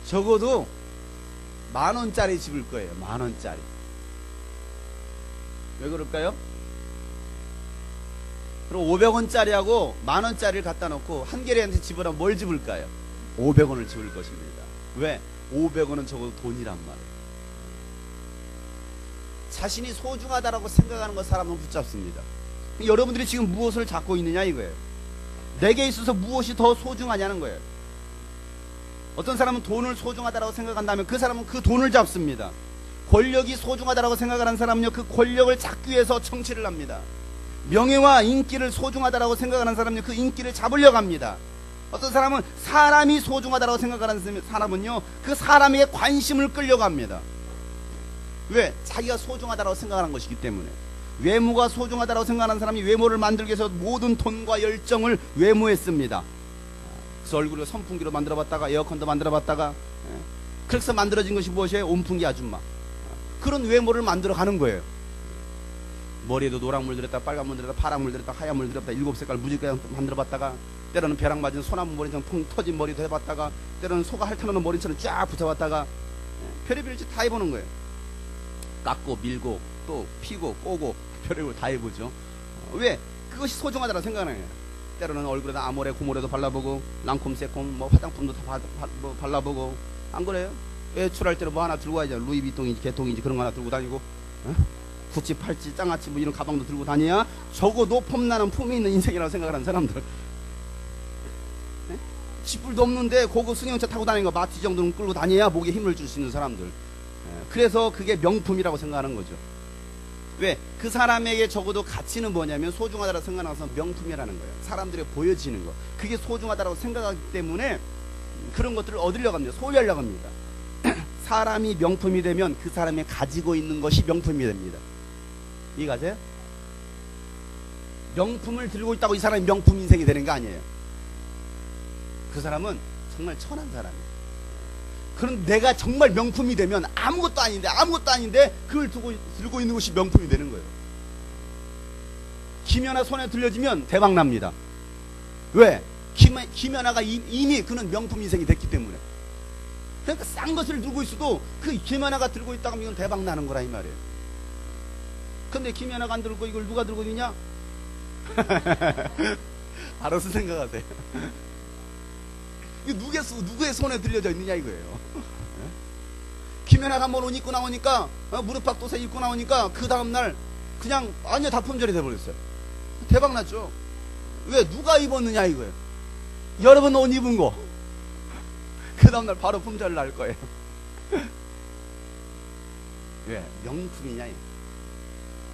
적어도 10,000원짜리 집을 거예요. 10,000원짜리. 왜 그럴까요? 그리고 500원짜리하고 10,000원짜리를 갖다 놓고 한겨레한테 집으라면 뭘 집을까요? 500원을 집을 것입니다. 왜? 500원은 적어도 돈이란 말이에요. 자신이 소중하다라고 생각하는 것 사람은 붙잡습니다. 여러분들이 지금 무엇을 잡고 있느냐 이거예요. 내게 있어서 무엇이 더 소중하냐는 거예요. 어떤 사람은 돈을 소중하다라고 생각한다면 그 사람은 그 돈을 잡습니다. 권력이 소중하다라고 생각하는 사람은요 그 권력을 잡기 위해서 정치를 합니다. 명예와 인기를 소중하다라고 생각하는 사람은요 그 인기를 잡으려고 합니다. 어떤 사람은 사람이 소중하다라고 생각하는 사람은요 그 사람에게 관심을 끌려고 합니다. 왜? 자기가 소중하다라고 생각하는 것이기 때문에. 외모가 소중하다라고 생각하는 사람이 외모를 만들기 위해서 모든 돈과 열정을 외모에 씁니다. 그래서 얼굴을 선풍기로 만들어봤다가 에어컨도 만들어봤다가 그래서 만들어진 것이 무엇이에요? 온풍기 아줌마. 그런 외모를 만들어가는 거예요. 머리에도 노란 물 들였다, 빨간 물 들였다, 파란 물 들였다, 하얀 물 들였다, 7색깔 무지개 만들어봤다가 때로는 벼락 맞은 소나무 머리처럼 통 터진 머리도 해봤다가 때로는 소가 핥아놓은 머리처럼 쫙 붙여봤다가 별의별 짓 다 해보는 거예요. 깎고 밀고 또 피고 꼬고 별의별 다 해보죠. 왜? 그것이 소중하다고 생각하는 거예요. 때로는 얼굴에다 아모레 고모레도 발라보고 랑콤 새콤 뭐 화장품도 다 발라보고. 안 그래요? 외출할 때는 뭐 하나 들고 가야죠. 루이비통인지 개통인지 그런 거 하나 들고 다니고, 어? 구찌, 팔찌, 짱아찌 뭐 이런 가방도 들고 다녀야 적어도 폼나는 품이 있는 인생이라고 생각하는 사람들. 네? 지불도 없는데 고급 승용차 타고 다니는 거 마티 정도는 끌고 다녀야 목에 힘을 줄 수 있는 사람들. 그래서 그게 명품이라고 생각하는 거죠. 왜? 그 사람에게 적어도 가치는 뭐냐면 소중하다고 생각해서 명품이라는 거예요. 사람들이 보여지는 거. 그게 소중하다고 생각하기 때문에 그런 것들을 얻으려고 합니다. 소유하려고 합니다. 사람이 명품이 되면 그 사람이 가지고 있는 것이 명품이 됩니다. 이해가세요? 명품을 들고 있다고 이 사람이 명품 인생이 되는 게 아니에요. 그 사람은 정말 천한 사람이에요. 그럼 내가 정말 명품이 되면 아무것도 아닌데 그걸 들고 있는 것이 명품이 되는 거예요. 김연아 손에 들려지면 대박 납니다. 왜? 김연아가 이미 그는 명품 인생이 됐기 때문에. 그러니까 싼 것을 들고 있어도 그 김연아가 들고 있다고 하면 이건 대박 나는 거라 이 말이에요. 근데 김연아가 안 들고 이걸 누가 들고 있느냐? 알아서 생각하세요. 이거 누구의 손에 들려져 있느냐 이거예요. 김연아가 한번 옷 입고 나오니까 무릎팍도새 입고 나오니까 그 다음날 그냥 완전 다 품절이 돼버렸어요. 대박났죠. 왜? 누가 입었느냐 이거예요. 여러분 옷 입은 거 그 다음날 바로 품절 날 거예요. 왜? 명품이냐 이거.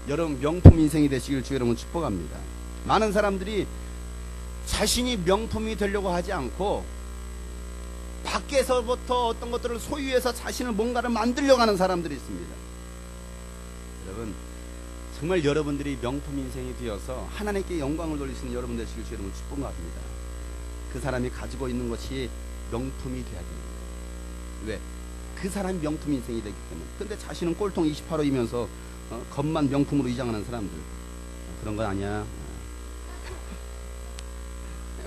여러분 명품 인생이 되시길 주 여러분 축복합니다. 많은 사람들이 자신이 명품이 되려고 하지 않고 밖에서부터 어떤 것들을 소유해서 자신을 뭔가를 만들려고 하는 사람들이 있습니다. 여러분 정말 여러분들이 명품 인생이 되어서 하나님께 영광을 돌리시는 여러분 되시길 주 여러분 축복합니다. 그 사람이 가지고 있는 것이 명품이 돼야 됩니다. 왜? 그 사람이 명품 인생이 되기 때문에. 근데 자신은 꼴통 28호이면서 겉만 명품으로 위장하는 사람들 그런 건 아니야.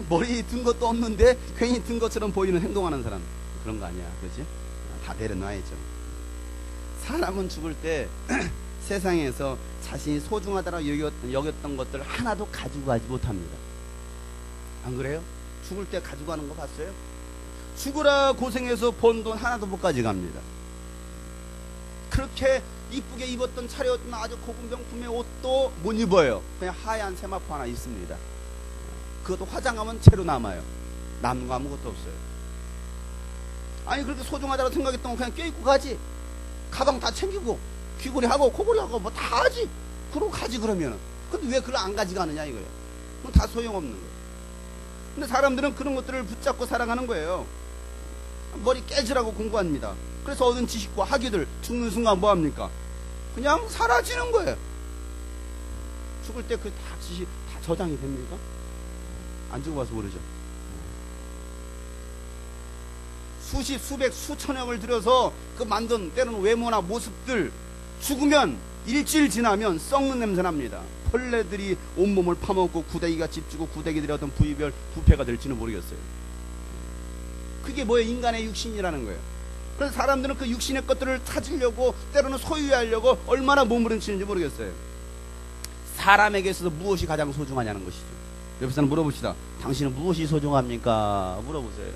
머리 든 것도 없는데 괜히 든 것처럼 보이는 행동하는 사람 그런 거 아니야. 그렇지? 다 내려놔야죠. 사람은 죽을 때 세상에서 자신이 소중하다고 여겼던 것들 하나도 가지고 가지 못합니다. 안 그래요? 죽을 때 가지고 가는 거 봤어요? 죽으라 고생해서 번 돈 하나도 못 가져갑니다. 그렇게 이쁘게 입었던 차려입은 아주 고급 명품의 옷도 못 입어요. 그냥 하얀 세마포 하나 있습니다. 그것도 화장하면 채로 남아요. 남는 거 아무것도 없어요. 아니 그렇게 소중하다고 생각했던 거 그냥 껴입고 가지. 가방 다 챙기고 귀걸이하고 코걸이하고 뭐 다 하지. 그러고 가지 그러면은. 근데 왜 그걸 안 가져가느냐 이거예요. 그건 다 소용없는 거예요. 근데 사람들은 그런 것들을 붙잡고 살아가는 거예요. 머리 깨지라고 공부합니다. 그래서 얻은 지식과 학위들 죽는 순간 뭐합니까? 그냥 사라지는 거예요. 죽을 때 그 다 지식 다 저장이 됩니까? 안 죽어봐서 모르죠. 수십, 수백, 수천억을 들여서 그 만든 때로는 외모나 모습들 죽으면 일주일 지나면 썩는 냄새 납니다. 벌레들이 온몸을 파먹고 구데기가 집지고 구데기들이 어떤 부위별 부패가 될지는 모르겠어요. 그게 뭐예요? 인간의 육신이라는 거예요. 그래서 사람들은 그 육신의 것들을 찾으려고 때로는 소유하려고 얼마나 몸부림치는지 모르겠어요. 사람에게 있어서 무엇이 가장 소중하냐는 것이죠. 옆에 사람 물어봅시다. 당신은 무엇이 소중합니까? 물어보세요.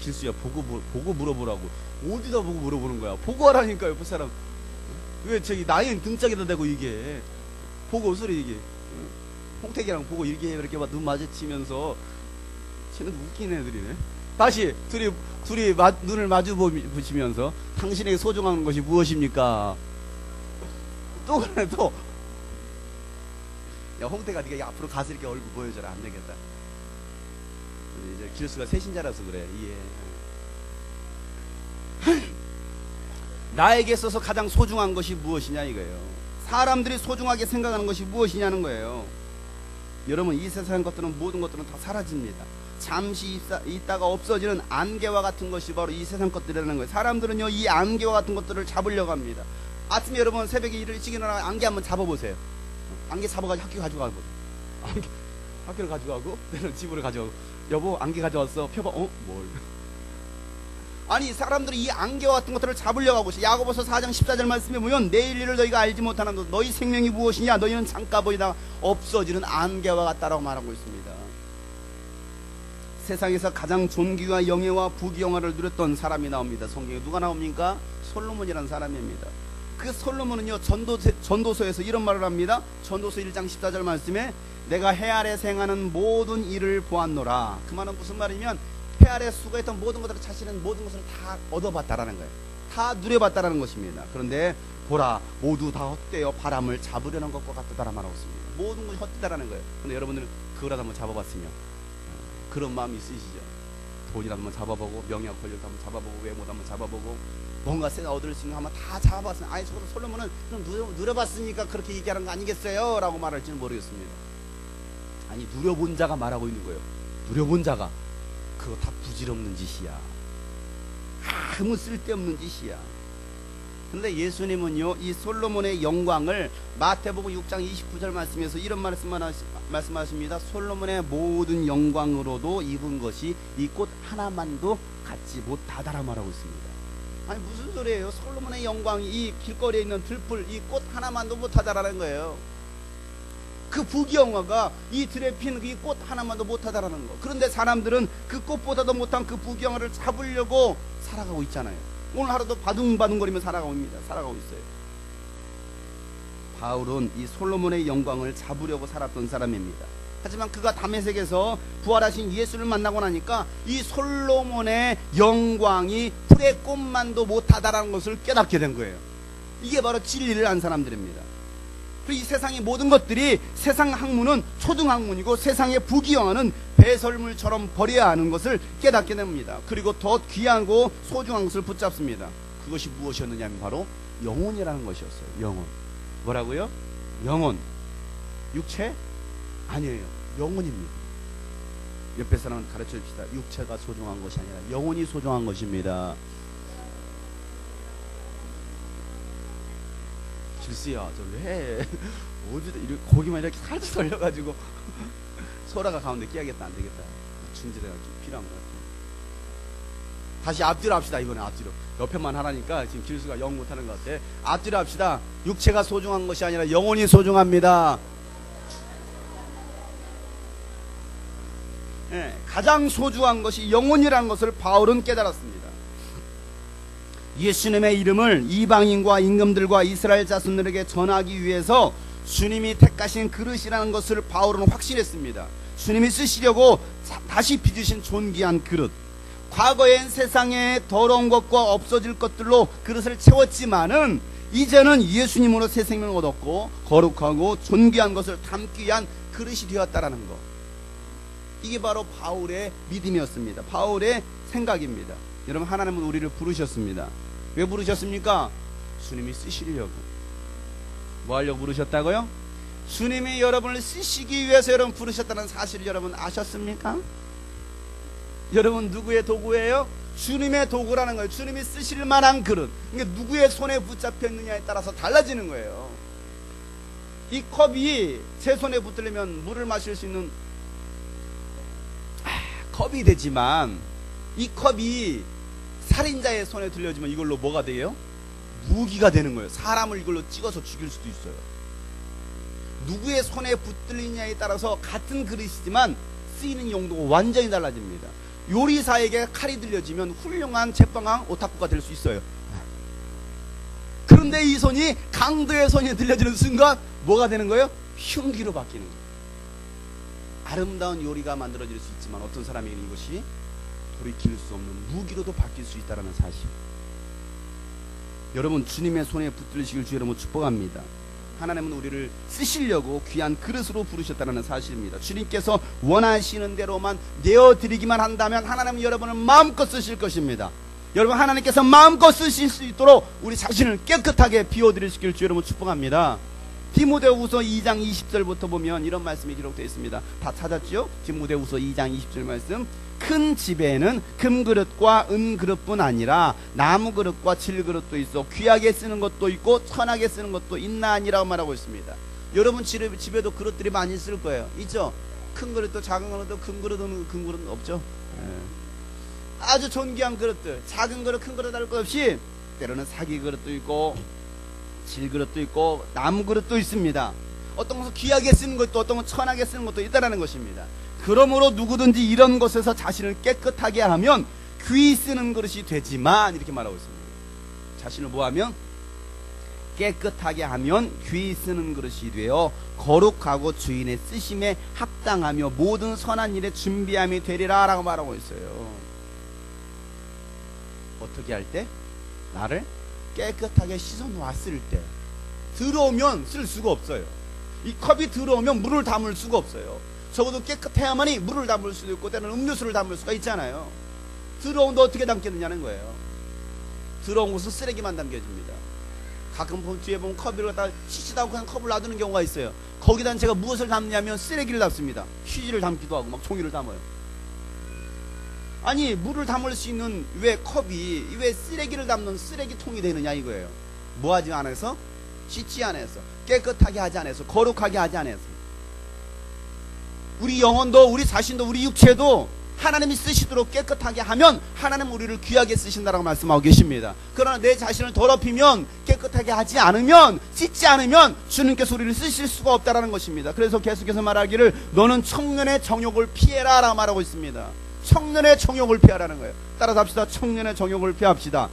길수야 보고 물어보라고. 어디다 보고 물어보는 거야? 보고 하라니까 옆에 사람. 왜 저기 나인 등짝에다 대고 이게 보고 소리 이게 홍택이랑 보고 이렇게 눈 마주치면서 쟤는 웃긴 애들이네. 다시 둘이 눈을 마주 보시면서 당신에게 소중한 것이 무엇입니까? 또 그래 또. 야 홍태가 네가 앞으로 가서 이렇게 얼굴 보여줘라. 안 되겠다. 이제 길수가 세신자라서 그래. 이해. 나에게 있어서 가장 소중한 것이 무엇이냐 이거예요. 사람들이 소중하게 생각하는 것이 무엇이냐는 거예요. 여러분 이 세상 것들은 모든 것들은 다 사라집니다. 잠시 있다가 없어지는 안개와 같은 것이 바로 이 세상 것들이라는 거예요. 사람들은요 이 안개와 같은 것들을 잡으려고 합니다. 아침에 여러분 새벽에 일찍 일어나 안개 한번 잡아보세요. 안개 잡아가지고 학교 가져가고 학교를 가져가고 내는 집으로 가져가고 여보 안개 가져왔어 펴봐. 뭘 아니 사람들이 이 안개와 같은 것들을 잡으려고 하고 있어. 야고보서 4장 14절 말씀에 보면 내일 일을 너희가 알지 못하는 것 너희 생명이 무엇이냐 너희는 잠깐 보이다가 없어지는 안개와 같다라고 말하고 있습니다. 세상에서 가장 존귀와 영예와 부귀영화를 누렸던 사람이 나옵니다. 성경에 누가 나옵니까? 솔로몬이라는 사람입니다. 그 솔로몬은요, 전도서에서 이런 말을 합니다. 전도서 1장 14절 말씀에 내가 해 아래 생하는 모든 일을 보았노라. 그 말은 무슨 말이면 해 아래 수고했던 모든 것들을 자신은 모든 것을 다 얻어봤다라는 거예요. 다 누려봤다라는 것입니다. 그런데 보라, 모두 다 헛되어 바람을 잡으려는 것과 같다라는 말하고 있습니다. 모든 것이 헛되다라는 거예요. 그런데 여러분들은 그거라도 한번 잡아봤으면 그런 마음이 있으시죠? 돈이라도 한번 잡아보고, 명예와 권력도 한번 잡아보고, 외모도 한번 잡아보고, 뭔가 새가 얻을 수 있는 거 한번 다 잡아봤으면, 아니 저도 솔로몬은 그럼 누려봤으니까 그렇게 얘기하는 거 아니겠어요? 라고 말할지는 모르겠습니다. 아니, 누려본 자가 말하고 있는 거예요. 누려본 자가. 그거 다 부질없는 짓이야. 아무 쓸데없는 짓이야. 근데 예수님은요, 이 솔로몬의 영광을 마태복음 6장 29절 말씀에서 이런 말씀하십니다. 솔로몬의 모든 영광으로도 입은 것이 이 꽃 하나만도 갖지 못하다라 말하고 있습니다. 아니 무슨 소리예요? 솔로몬의 영광이 이 길거리에 있는 들풀 이 꽃 하나만도 못하다라는 거예요. 그 부귀영화가 이 들에 핀 이 꽃 하나만도 못하다라는 거. 그런데 사람들은 그 꽃보다도 못한 그 부귀영화를 잡으려고 살아가고 있잖아요. 오늘 하루도 바둥바둥거리며 살아가고 있어요. 바울은 이 솔로몬의 영광을 잡으려고 살았던 사람입니다. 하지만 그가 다메섹에서 부활하신 예수를 만나고 나니까 이 솔로몬의 영광이 풀의 꽃만도 못하다라는 것을 깨닫게 된 거예요. 이게 바로 진리를 안 사람들입니다. 이 세상의 모든 것들이 세상 학문은 초등학문이고 세상의 부귀영화는 배설물처럼 버려야 하는 것을 깨닫게 됩니다. 그리고 더 귀하고 소중한 것을 붙잡습니다. 그것이 무엇이었느냐 하면 바로 영혼이라는 것이었어요. 영혼. 뭐라고요? 영혼. 육체? 아니에요. 영혼입니다. 옆에 사람은 가르쳐 줍시다. 육체가 소중한 것이 아니라 영혼이 소중한 것입니다. 길스야, 저 왜 어디다 이렇게 고기만 이렇게 살짝 돌려가지고 소라가 가운데 끼야겠다. 안 되겠다. 중지대가 필요한 것 같아요. 다시 앞뒤로 합시다. 이번에 앞뒤로. 옆에만 하라니까 지금 길수가 영 못하는 것 같아. 앞뒤로 합시다. 육체가 소중한 것이 아니라 영혼이 소중합니다. 네, 가장 소중한 것이 영혼이라는 것을 바울은 깨달았습니다. 예수님의 이름을 이방인과 임금들과 이스라엘 자손들에게 전하기 위해서 주님이 택하신 그릇이라는 것을 바울은 확신했습니다. 주님이 쓰시려고 다시 빚으신 존귀한 그릇. 과거엔 세상의 더러운 것과 없어질 것들로 그릇을 채웠지만은 이제는 예수님으로 새 생명을 얻었고 거룩하고 존귀한 것을 담기 위한 그릇이 되었다라는 것. 이게 바로 바울의 믿음이었습니다. 바울의 생각입니다. 여러분, 하나님은 우리를 부르셨습니다. 왜 부르셨습니까? 주님이 쓰시려고. 뭐 하려고 부르셨다고요? 주님이 여러분을 쓰시기 위해서 여러분 부르셨다는 사실을 여러분 아셨습니까? 여러분 누구의 도구예요? 주님의 도구라는 거예요. 주님이 쓰실 만한 그릇. 그러니까 누구의 손에 붙잡혔느냐에 따라서 달라지는 거예요. 이 컵이 제 손에 붙들려면 물을 마실 수 있는 컵이 되지만 이 컵이 살인자의 손에 들려지면 이걸로 뭐가 돼요? 무기가 되는 거예요. 사람을 이걸로 찍어서 죽일 수도 있어요. 누구의 손에 붙들리냐에 따라서 같은 그릇이지만 쓰이는 용도가 완전히 달라집니다. 요리사에게 칼이 들려지면 훌륭한 제빵왕 오타쿠가 될 수 있어요. 그런데 이 손이 강도의 손에 들려지는 순간 뭐가 되는 거예요? 흉기로 바뀌는 거예요. 아름다운 요리가 만들어질 수 있지만 어떤 사람에게는 이것이 돌이킬 수 없는 무기로도 바뀔 수 있다는 사실. 여러분, 주님의 손에 붙들리시길 주 여러분 축복합니다. 하나님은 우리를 쓰시려고 귀한 그릇으로 부르셨다는 사실입니다. 주님께서 원하시는 대로만 내어드리기만 한다면 하나님은 여러분을 마음껏 쓰실 것입니다. 여러분, 하나님께서 마음껏 쓰실 수 있도록 우리 자신을 깨끗하게 비워드리시길 주 여러분 축복합니다. 디모데후서 2장 20절부터 보면 이런 말씀이 기록되어 있습니다. 다 찾았죠? 디모데후서 2장 20절 말씀. 큰 집에는 금그릇과 은그릇뿐 아니라 나무그릇과 질그릇도 있어 귀하게 쓰는 것도 있고 천하게 쓰는 것도 있나 아니라고 말하고 있습니다. 여러분 집에도 그릇들이 많이 있을 거예요. 있죠? 큰 그릇도 작은 그릇도 큰 그릇은 없죠? 아주 존귀한 그릇들, 작은 그릇 큰 그릇 할 것 없이 때로는 사기 그릇도 있고 질그릇도 있고 나무 그릇도 있습니다. 어떤 것은 귀하게 쓰는 것도 어떤 것은 천하게 쓰는 것도 있다라는 것입니다. 그러므로 누구든지 이런 것에서 자신을 깨끗하게 하면 귀 쓰는 그릇이 되지만 이렇게 말하고 있습니다. 자신을 뭐하면? 깨끗하게 하면 귀 쓰는 그릇이 되어 거룩하고 주인의 쓰심에 합당하며 모든 선한 일에 준비함이 되리라 라고 말하고 있어요. 어떻게 할 때? 나를 깨끗하게 씻어 놓았을 때. 들어오면 쓸 수가 없어요. 이 컵이 들어오면 물을 담을 수가 없어요. 적어도 깨끗해야만이 물을 담을 수도 있고 때로는 음료수를 담을 수가 있잖아요. 들어온데 어떻게 담겨느냐는 거예요. 들어온 곳은 쓰레기만 담겨집니다. 가끔 뒤에 보면 컵을 갖다 씻지도 않고 그냥 컵을 놔두는 경우가 있어요. 거기다 제가 무엇을 담냐면 쓰레기를 담습니다. 휴지를 담기도 하고 막 종이를 담아요. 아니 물을 담을 수 있는 왜 컵이 왜 쓰레기를 담는 쓰레기통이 되느냐 이거예요. 뭐하지 않아서? 씻지 않아서, 깨끗하게 하지 않아서, 거룩하게 하지 않아서. 우리 영혼도 우리 자신도 우리 육체도 하나님이 쓰시도록 깨끗하게 하면 하나님 우리를 귀하게 쓰신다라고 말씀하고 계십니다. 그러나 내 자신을 더럽히면, 깨끗하게 하지 않으면, 씻지 않으면 주님께서 우리를 쓰실 수가 없다라는 것입니다. 그래서 계속해서 말하기를 너는 청년의 정욕을 피해라 라고 말하고 있습니다. 청년의 정욕을 피하라는 거예요. 따라서 합시다. 청년의 정욕을 피합시다.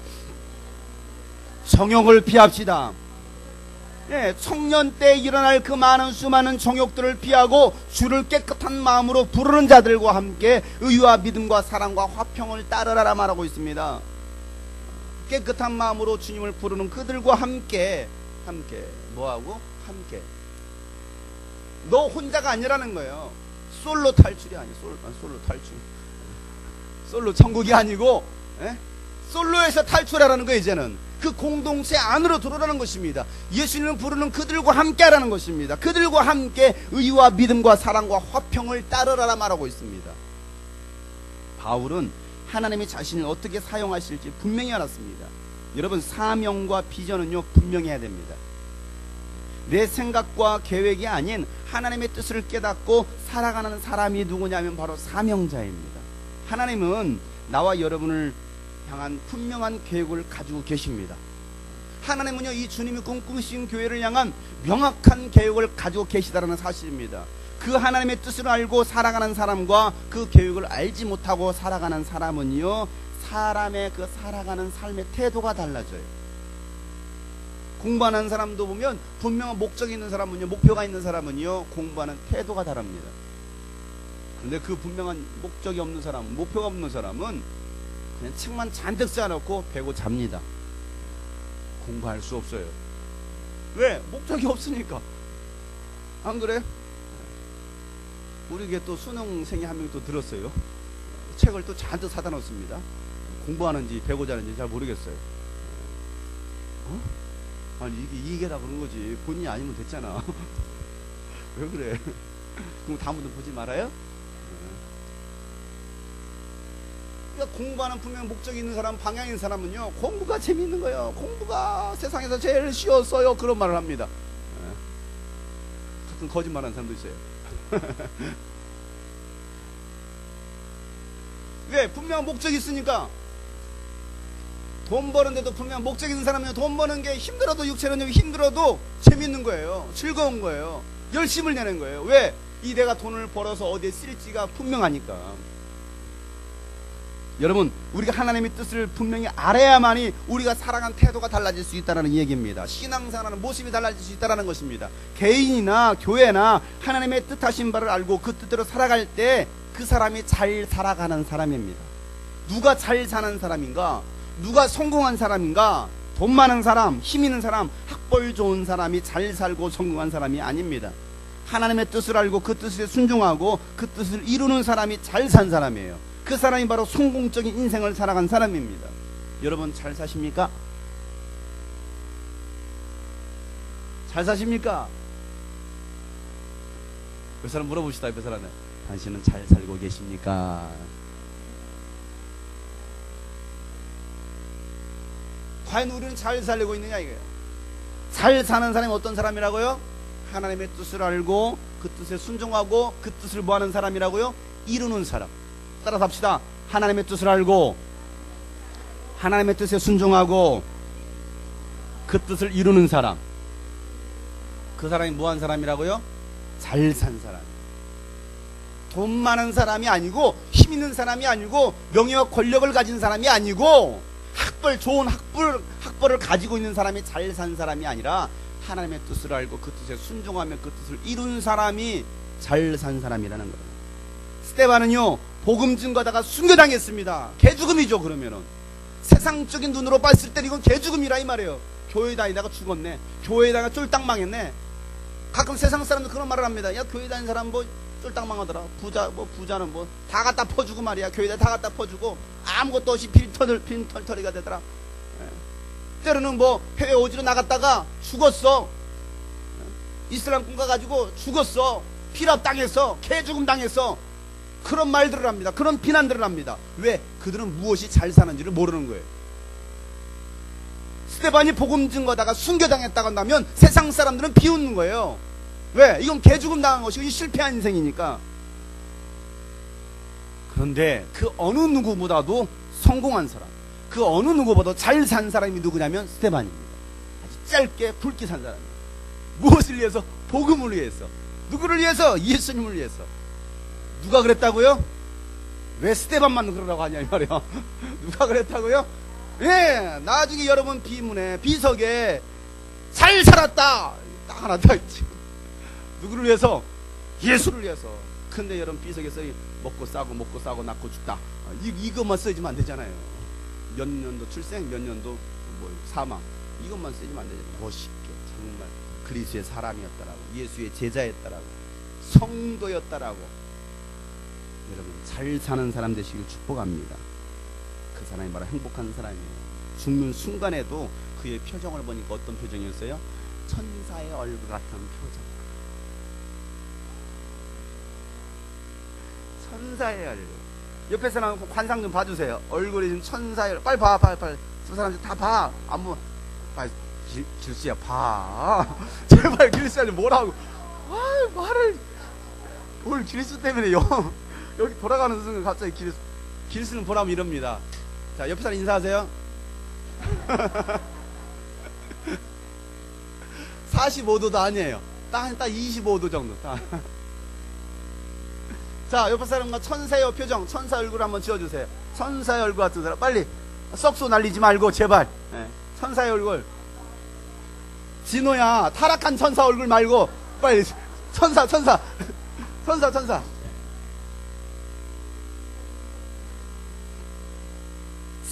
정욕을 피합시다. 예, 청년 때 일어날 그 많은 수많은 정욕들을 피하고 주를 깨끗한 마음으로 부르는 자들과 함께 의와 믿음과 사랑과 화평을 따르라 말하고 있습니다. 깨끗한 마음으로 주님을 부르는 그들과 함께 뭐하고? 함께. 너 혼자가 아니라는 거예요. 솔로 탈출이 아니에요. 솔로 탈출. 솔로 천국이 아니고 솔로에서 탈출하라는 거예요. 이제는 그 공동체 안으로 들어오라는 것입니다. 예수님을 부르는 그들과 함께 하라는 것입니다. 그들과 함께 의와 믿음과 사랑과 화평을 따르라 말하고 있습니다. 바울은 하나님이 자신을 어떻게 사용하실지 분명히 알았습니다. 여러분 사명과 비전은요 분명히 해야 됩니다. 내 생각과 계획이 아닌 하나님의 뜻을 깨닫고 살아가는 사람이 누구냐면 바로 사명자입니다. 하나님은 나와 여러분을 향한 분명한 계획을 가지고 계십니다. 하나님은요 이 주님이 꿈꾸신 교회를 향한 명확한 계획을 가지고 계시다라는 사실입니다. 그 하나님의 뜻을 알고 살아가는 사람과 그 계획을 알지 못하고 살아가는 사람은요 사람의 그 살아가는 삶의 태도가 달라져요. 공부하는 사람도 보면 분명한 목적이 있는 사람은요 목표가 있는 사람은요 공부하는 태도가 다릅니다. 그런데 그 분명한 목적이 없는 사람, 목표가 없는 사람은 그냥 책만 잔뜩 쌓아놓고 배고 잡니다. 공부할 수 없어요. 왜? 목적이 없으니까. 안 그래? 우리 교회 또 수능생이 한 명이 또 들었어요. 책을 또 잔뜩 사다 놓습니다. 공부하는지 배고 자는지 잘 모르겠어요. 아니 이게 다 그런 거지. 본인이 아니면 됐잖아. 왜 그래? 그럼 다음부터 보지 말아요? 그러니까 공부하는 분명 목적이 있는 사람, 방향이 있는 사람은요 공부가 재미있는 거예요. 공부가 세상에서 제일 쉬웠어요. 그런 말을 합니다. 가끔 거짓말하는 사람도 있어요. 왜? 분명한 목적이 있으니까. 돈 버는데도 분명한 목적이 있는 사람은요 돈 버는 게 힘들어도 육체는 힘들어도 재밌는 거예요. 즐거운 거예요. 열심을 내는 거예요. 왜? 이 내가 돈을 벌어서 어디에 쓸지가 분명하니까. 여러분 우리가 하나님의 뜻을 분명히 알아야만이 우리가 살아가는 태도가 달라질 수 있다는 얘기입니다. 신앙생활하는 모습이 달라질 수 있다는 것입니다. 개인이나 교회나 하나님의 뜻하신 바를 알고 그 뜻대로 살아갈 때 그 사람이 잘 살아가는 사람입니다. 누가 잘 사는 사람인가? 누가 성공한 사람인가? 돈 많은 사람, 힘 있는 사람, 학벌 좋은 사람이 잘 살고 성공한 사람이 아닙니다. 하나님의 뜻을 알고 그 뜻에 순종하고 그 뜻을 이루는 사람이 잘 산 사람이에요. 그 사람이 바로 성공적인 인생을 살아간 사람입니다. 여러분 잘 사십니까? 잘 사십니까? 그 사람 물어봅시다. 그 사람은 당신은 잘 살고 계십니까? 과연 우리는 잘 살고 있느냐 이거예요. 잘 사는 사람이 어떤 사람이라고요? 하나님의 뜻을 알고 그 뜻에 순종하고 그 뜻을 뭐하는 사람이라고요? 이루는 사람. 따라서 합시다. 하나님의 뜻을 알고 하나님의 뜻에 순종하고 그 뜻을 이루는 사람. 그 사람이 뭐한 사람이라고요? 잘 산 사람. 돈 많은 사람이 아니고 힘 있는 사람이 아니고 명예와 권력을 가진 사람이 아니고 좋은 학벌을 가지고 있는 사람이 잘 산 사람이 아니라 하나님의 뜻을 알고 그 뜻에 순종하며 그 뜻을 이룬 사람이 잘 산 사람이라는 거예요. 스데반은요 복음 증거하다가 순교당했습니다. 개죽음이죠. 그러면은 세상적인 눈으로 봤을 때 이건 개죽음이라 이 말이에요. 교회 다니다가 죽었네. 교회 다니다가 쫄딱 망했네. 가끔 세상 사람들 그런 말을 합니다. 야 교회 다니는 사람 뭐 쫄딱 망하더라. 부자는 뭐 다 갖다 퍼주고 말이야. 교회에다 다 갖다 퍼주고 아무것도 없이 빈털터리가 되더라. 때로는 뭐 해외 오지로 나갔다가 죽었어. 이슬람 군가 가지고 죽었어. 피랍 당했어. 개죽음 당했어. 그런 말들을 합니다. 그런 비난들을 합니다. 왜? 그들은 무엇이 잘 사는지를 모르는 거예요. 스데반이 복음 증거다가 순교당했다고 한다면 세상 사람들은 비웃는 거예요. 왜? 이건 개죽음 당한 것이고 이 실패한 인생이니까. 그런데 그 어느 누구보다도 성공한 사람, 그 어느 누구보다 잘 산 사람이 누구냐면 스데반입니다. 아주 짧게 굵게 산 사람입니다. 무엇을 위해서? 복음을 위해서. 누구를 위해서? 예수님을 위해서. 누가 그랬다고요? 왜 스데반만 그러라고 하냐 이 말이야. 누가 그랬다고요? 예, 나중에 여러분 비석에 잘 살았다 딱 하나 더 있지. 누구를 위해서? 예수를 위해서. 근데 여러분 비석에서 먹고 싸고 낳고 죽다 이것만 써지면 안 되잖아요. 몇 년도 출생, 몇 년도 뭐 사망, 이것만 쓰지면 안 되잖아요. 멋있게 정말 그리스도의 사람이었다라고, 예수의 제자였다라고, 성도였다라고. 여러분 잘 사는 사람 되시길 축복합니다. 그 사람이 바로 행복한 사람이에요. 죽는 순간에도 그의 표정을 보니까 어떤 표정이었어요? 천사의 얼굴 같은 표정. 천사의 얼굴. 옆에 사람 관상 좀 봐주세요. 얼굴이 지금 천사의 얼굴. 빨리 봐. 두 사람들 다 봐. 안무 빨리 길수야 봐. 제발 길수야 뭐라고. 말을 오늘 길수 때문에 여기 돌아가는 순간 갑자기 길수는 보라면 이럽니다. 자, 옆에 사람 인사하세요. 45도도 아니에요. 딱 25도 정도. 자, 옆에 사람과 천사의 표정, 천사 얼굴 한번 지어주세요. 천사의 얼굴 같은 사람. 빨리. 썩소 날리지 말고, 제발. 네. 천사의 얼굴. 진호야, 타락한 천사 얼굴 말고, 빨리. 천사.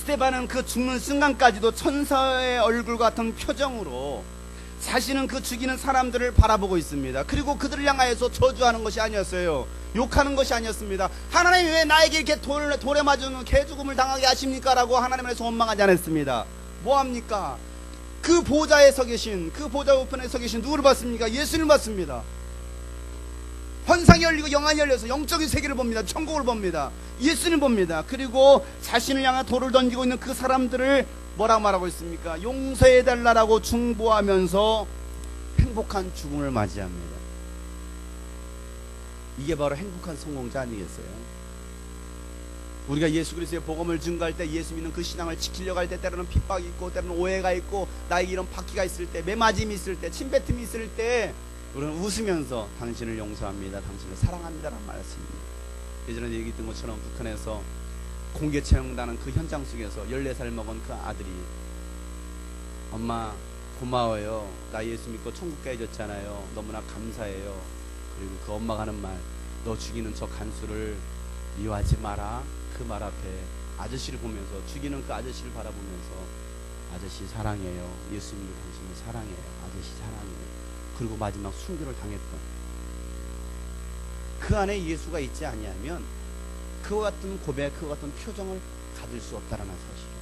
스데반은 그 죽는 순간까지도 천사의 얼굴 같은 표정으로 자신은 그 죽이는 사람들을 바라보고 있습니다. 그리고 그들을 향하여서 저주하는 것이 아니었어요. 욕하는 것이 아니었습니다. 하나님이 왜 나에게 이렇게 돌에 맞은 개죽음을 당하게 하십니까? 라고 하나님에서 원망하지 않았습니다. 뭐합니까? 그 보좌에 서 계신, 그 보좌 우편에 서 계신 누구를 봤습니까? 예수님을 봤습니다. 환상이 열리고 영안이 열려서 영적인 세계를 봅니다. 천국을 봅니다. 예수님 봅니다. 그리고 자신을 향해 돌을 던지고 있는 그 사람들을 뭐라고 말하고 있습니까? 용서해달라고 중보하면서 행복한 죽음을 맞이합니다. 이게 바로 행복한 성공자 아니겠어요? 우리가 예수 그리스도의 복음을 증거할 때, 예수 믿는 그 신앙을 지키려고 할 때 때로는 핍박이 있고 때로는 오해가 있고 나에게 이런 박기가 있을 때, 매맞음이 있을 때, 침뱉음이 있을 때 우리는 웃으면서 당신을 용서합니다, 당신을 사랑합니다라는 말씀입니다. 예전에 얘기했던 것처럼 북한에서 공개 채용당하는 그 현장 속에서 14살 먹은 그 아들이 엄마 고마워요, 나 예수 믿고 천국 가게 해줬잖아요, 너무나 감사해요. 그리고 그 엄마가 하는 말, 너 죽이는 저 간수를 미워하지 마라. 그 말 앞에 아저씨를 보면서, 죽이는 그 아저씨를 바라보면서 아저씨 사랑해요, 예수 믿는 당신을 사랑해요, 아저씨 사랑해요. 그리고 마지막 순교를 당했던 그 안에 예수가 있지 아니하면 그와 같은 고백, 그와 같은 표정을 가질 수 없다라는 사실이에요.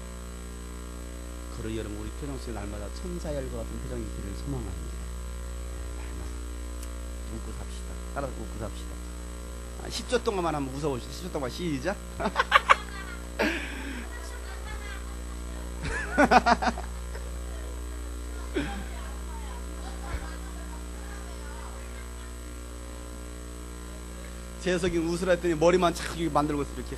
그러니 여러분, 우리 표정 속에 날마다 천사의 얼굴 같은 표정이 있기를 소망합니다. 웃고 삽시다. 따라서 웃고 삽시다. 10초 동안만 한번 웃어보시죠. 10초 동안 시작. 재석이 웃으라 했더니 머리만 착 만들고 있어. 이렇게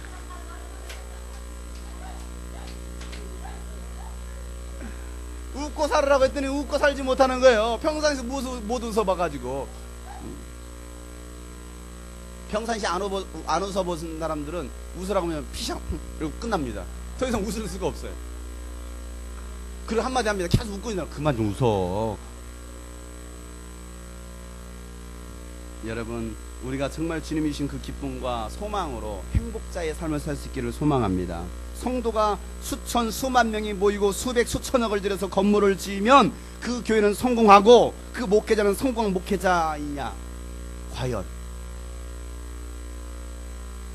웃고 웃고 살으라고 했더니 웃고 살지 못하는 거예요. 평상시에 못 웃어봐가지고. 평상시에 안 웃어본 사람들은 웃으라고 하면 피샹 이러고 끝납니다. 더 이상 웃을 수가 없어요. 그리고 한마디 합니다. 계속 웃고 있는 사람 그만 좀 웃어. 여러분, 우리가 정말 주님이 주신 그 기쁨과 소망으로 행복자의 삶을 살 수 있기를 소망합니다. 성도가 수천 수만 명이 모이고 수백 수천억을 들여서 건물을 지으면 그 교회는 성공하고 그 목회자는 성공한 목회자이냐? 과연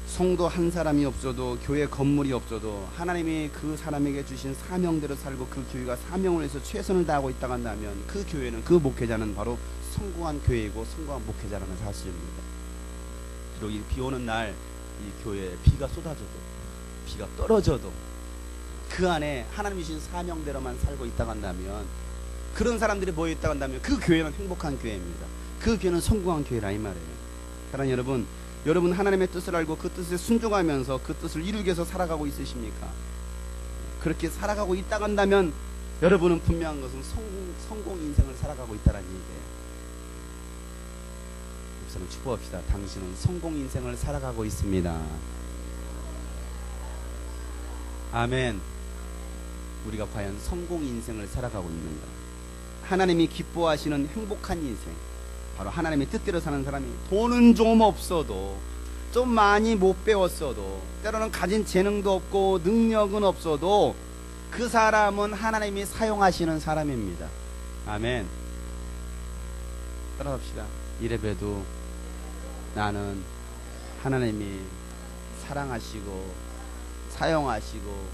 성도 한 사람이 없어도 교회 건물이 없어도 하나님이 그 사람에게 주신 사명대로 살고 그 교회가 사명을 위해서 최선을 다하고 있다고 한다면 그 교회는 그 목회자는 바로 성공한 교회이고 성공한 목회자라는 사실입니다. 그리고 이 비 오는 날 이 교회에 비가 쏟아져도 비가 떨어져도 그 안에 하나님이 주신 사명대로만 살고 있다고 한다면 그런 사람들이 모여 있다고 한다면 그 교회는 행복한 교회입니다. 그 교회는 성공한 교회라 이 말이에요. 사랑하는 여러분, 여러분 하나님의 뜻을 알고 그 뜻에 순종하면서 그 뜻을 이루기 위해서 살아가고 있으십니까? 그렇게 살아가고 있다고 한다면 여러분은 분명한 것은 성공 인생을 살아가고 있다는 얘기예요. 우선 축복합시다. 당신은 성공 인생을 살아가고 있습니다. 아멘. 우리가 과연 성공 인생을 살아가고 있는가? 하나님이 기뻐하시는 행복한 인생, 바로 하나님의 뜻대로 사는 사람이 돈은 좀 없어도 좀 많이 못 배웠어도 때로는 가진 재능도 없고 능력은 없어도 그 사람은 하나님이 사용하시는 사람입니다. 아멘. 따라합시다. 이래봬도 나는 하나님이 사랑하시고 사용하시고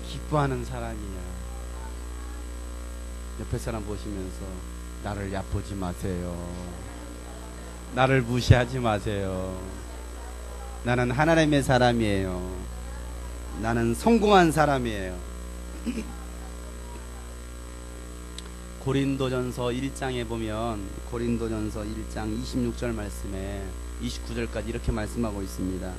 기뻐하는 사람이야. 옆에 사람 보시면서 나를 얕보지 마세요. 나를 무시하지 마세요. 나는 하나님의 사람이에요. 나는 성공한 사람이에요. 고린도전서 1장에 보면 고린도전서 1장 26절 말씀에 29절까지 이렇게 말씀하고 있습니다.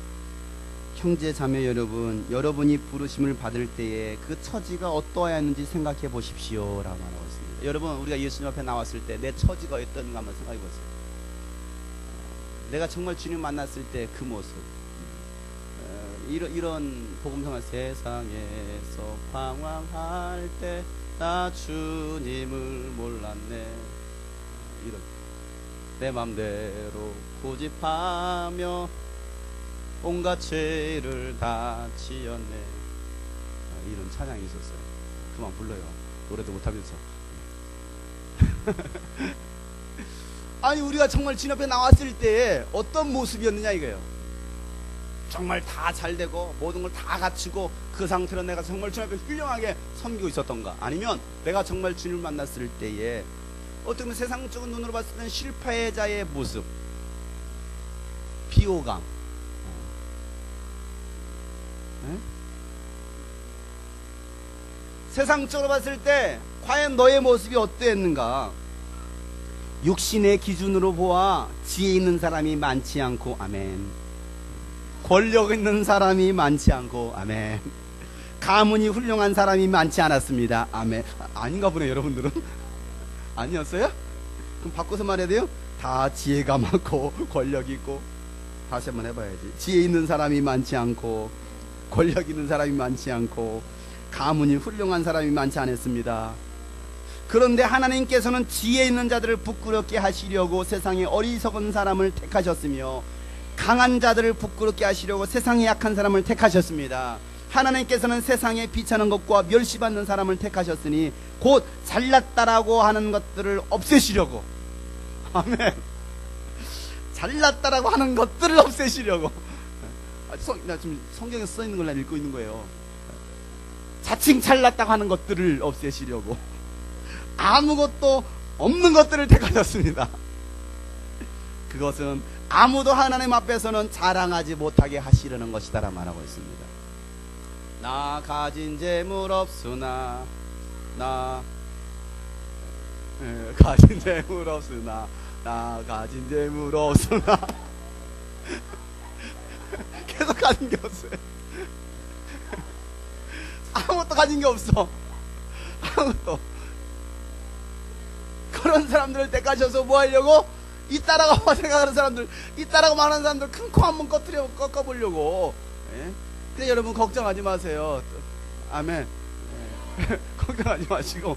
형제 자매 여러분, 여러분이 부르심을 받을 때에 그 처지가 어떠하였는지 생각해 보십시오 라고 말하고 있습니다. 여러분, 우리가 예수님 앞에 나왔을 때 내 처지가 어떤가 한번 생각해 보세요. 내가 정말 주님 만났을 때 그 모습, 이런 복음성을 세상에서 방황할 때 나 주님을 몰랐네, 이런 내 맘대로 고집하며 온갖 죄를 다 지었네, 이런 찬양이 있었어요. 그만 불러요. 노래도 못하면서. 아니, 우리가 정말 주님 앞에 나왔을 때 어떤 모습이었느냐 이거예요. 정말 다 잘되고 모든 걸 다 갖추고 그 상태로 내가 정말 주님 앞에 훌륭하게 섬기고 있었던가, 아니면 내가 정말 주님을 만났을 때에 어떻게 보면 세상적인 눈으로 봤을 때는 실패자의 모습, 비호감, 세상적으로 봤을 때 과연 너의 모습이 어떠했는가? 육신의 기준으로 보아 지혜 있는 사람이 많지 않고, 아멘. 권력 있는 사람이 많지 않고, 아멘. 가문이 훌륭한 사람이 많지 않았습니다. 아멘. 아닌가 보네, 여러분들은. 아니었어요? 그럼 바꿔서 말해야 돼요? 다 지혜가 많고 권력 있고. 다시 한번 해봐야지. 지혜 있는 사람이 많지 않고 권력 있는 사람이 많지 않고 가문이 훌륭한 사람이 많지 않았습니다. 그런데 하나님께서는 지혜 있는 자들을 부끄럽게 하시려고 세상에 어리석은 사람을 택하셨으며 강한 자들을 부끄럽게 하시려고 세상에 약한 사람을 택하셨습니다. 하나님께서는 세상에 비차는 것과 멸시받는 사람을 택하셨으니 곧 잘났다라고 하는 것들을 없애시려고, 아멘. 잘났다라고 하는 것들을 없애시려고. 나 지금 성경에 써있는 걸 읽고 있는 거예요. 자칭 잘났다고 하는 것들을 없애시려고 아무것도 없는 것들을 택하셨습니다. 그것은 아무도 하나님 앞에서는 자랑하지 못하게 하시려는 것이다 라 말하고 있습니다. 나 가진 재물 없으나 나 가진 재물 없으나 나 가진 재물 없으나 계속 가진 게 없어요. 아무것도 가진 게 없어. 아무것도. 그런 사람들을 택하셔서 뭐 하려고? 이따라고 생각하는 사람들, 이따라고 말하는 사람들 큰 코 한번 꺾어보려고. 예? 근데 여러분 걱정하지 마세요. 아멘. 예. 걱정하지 마시고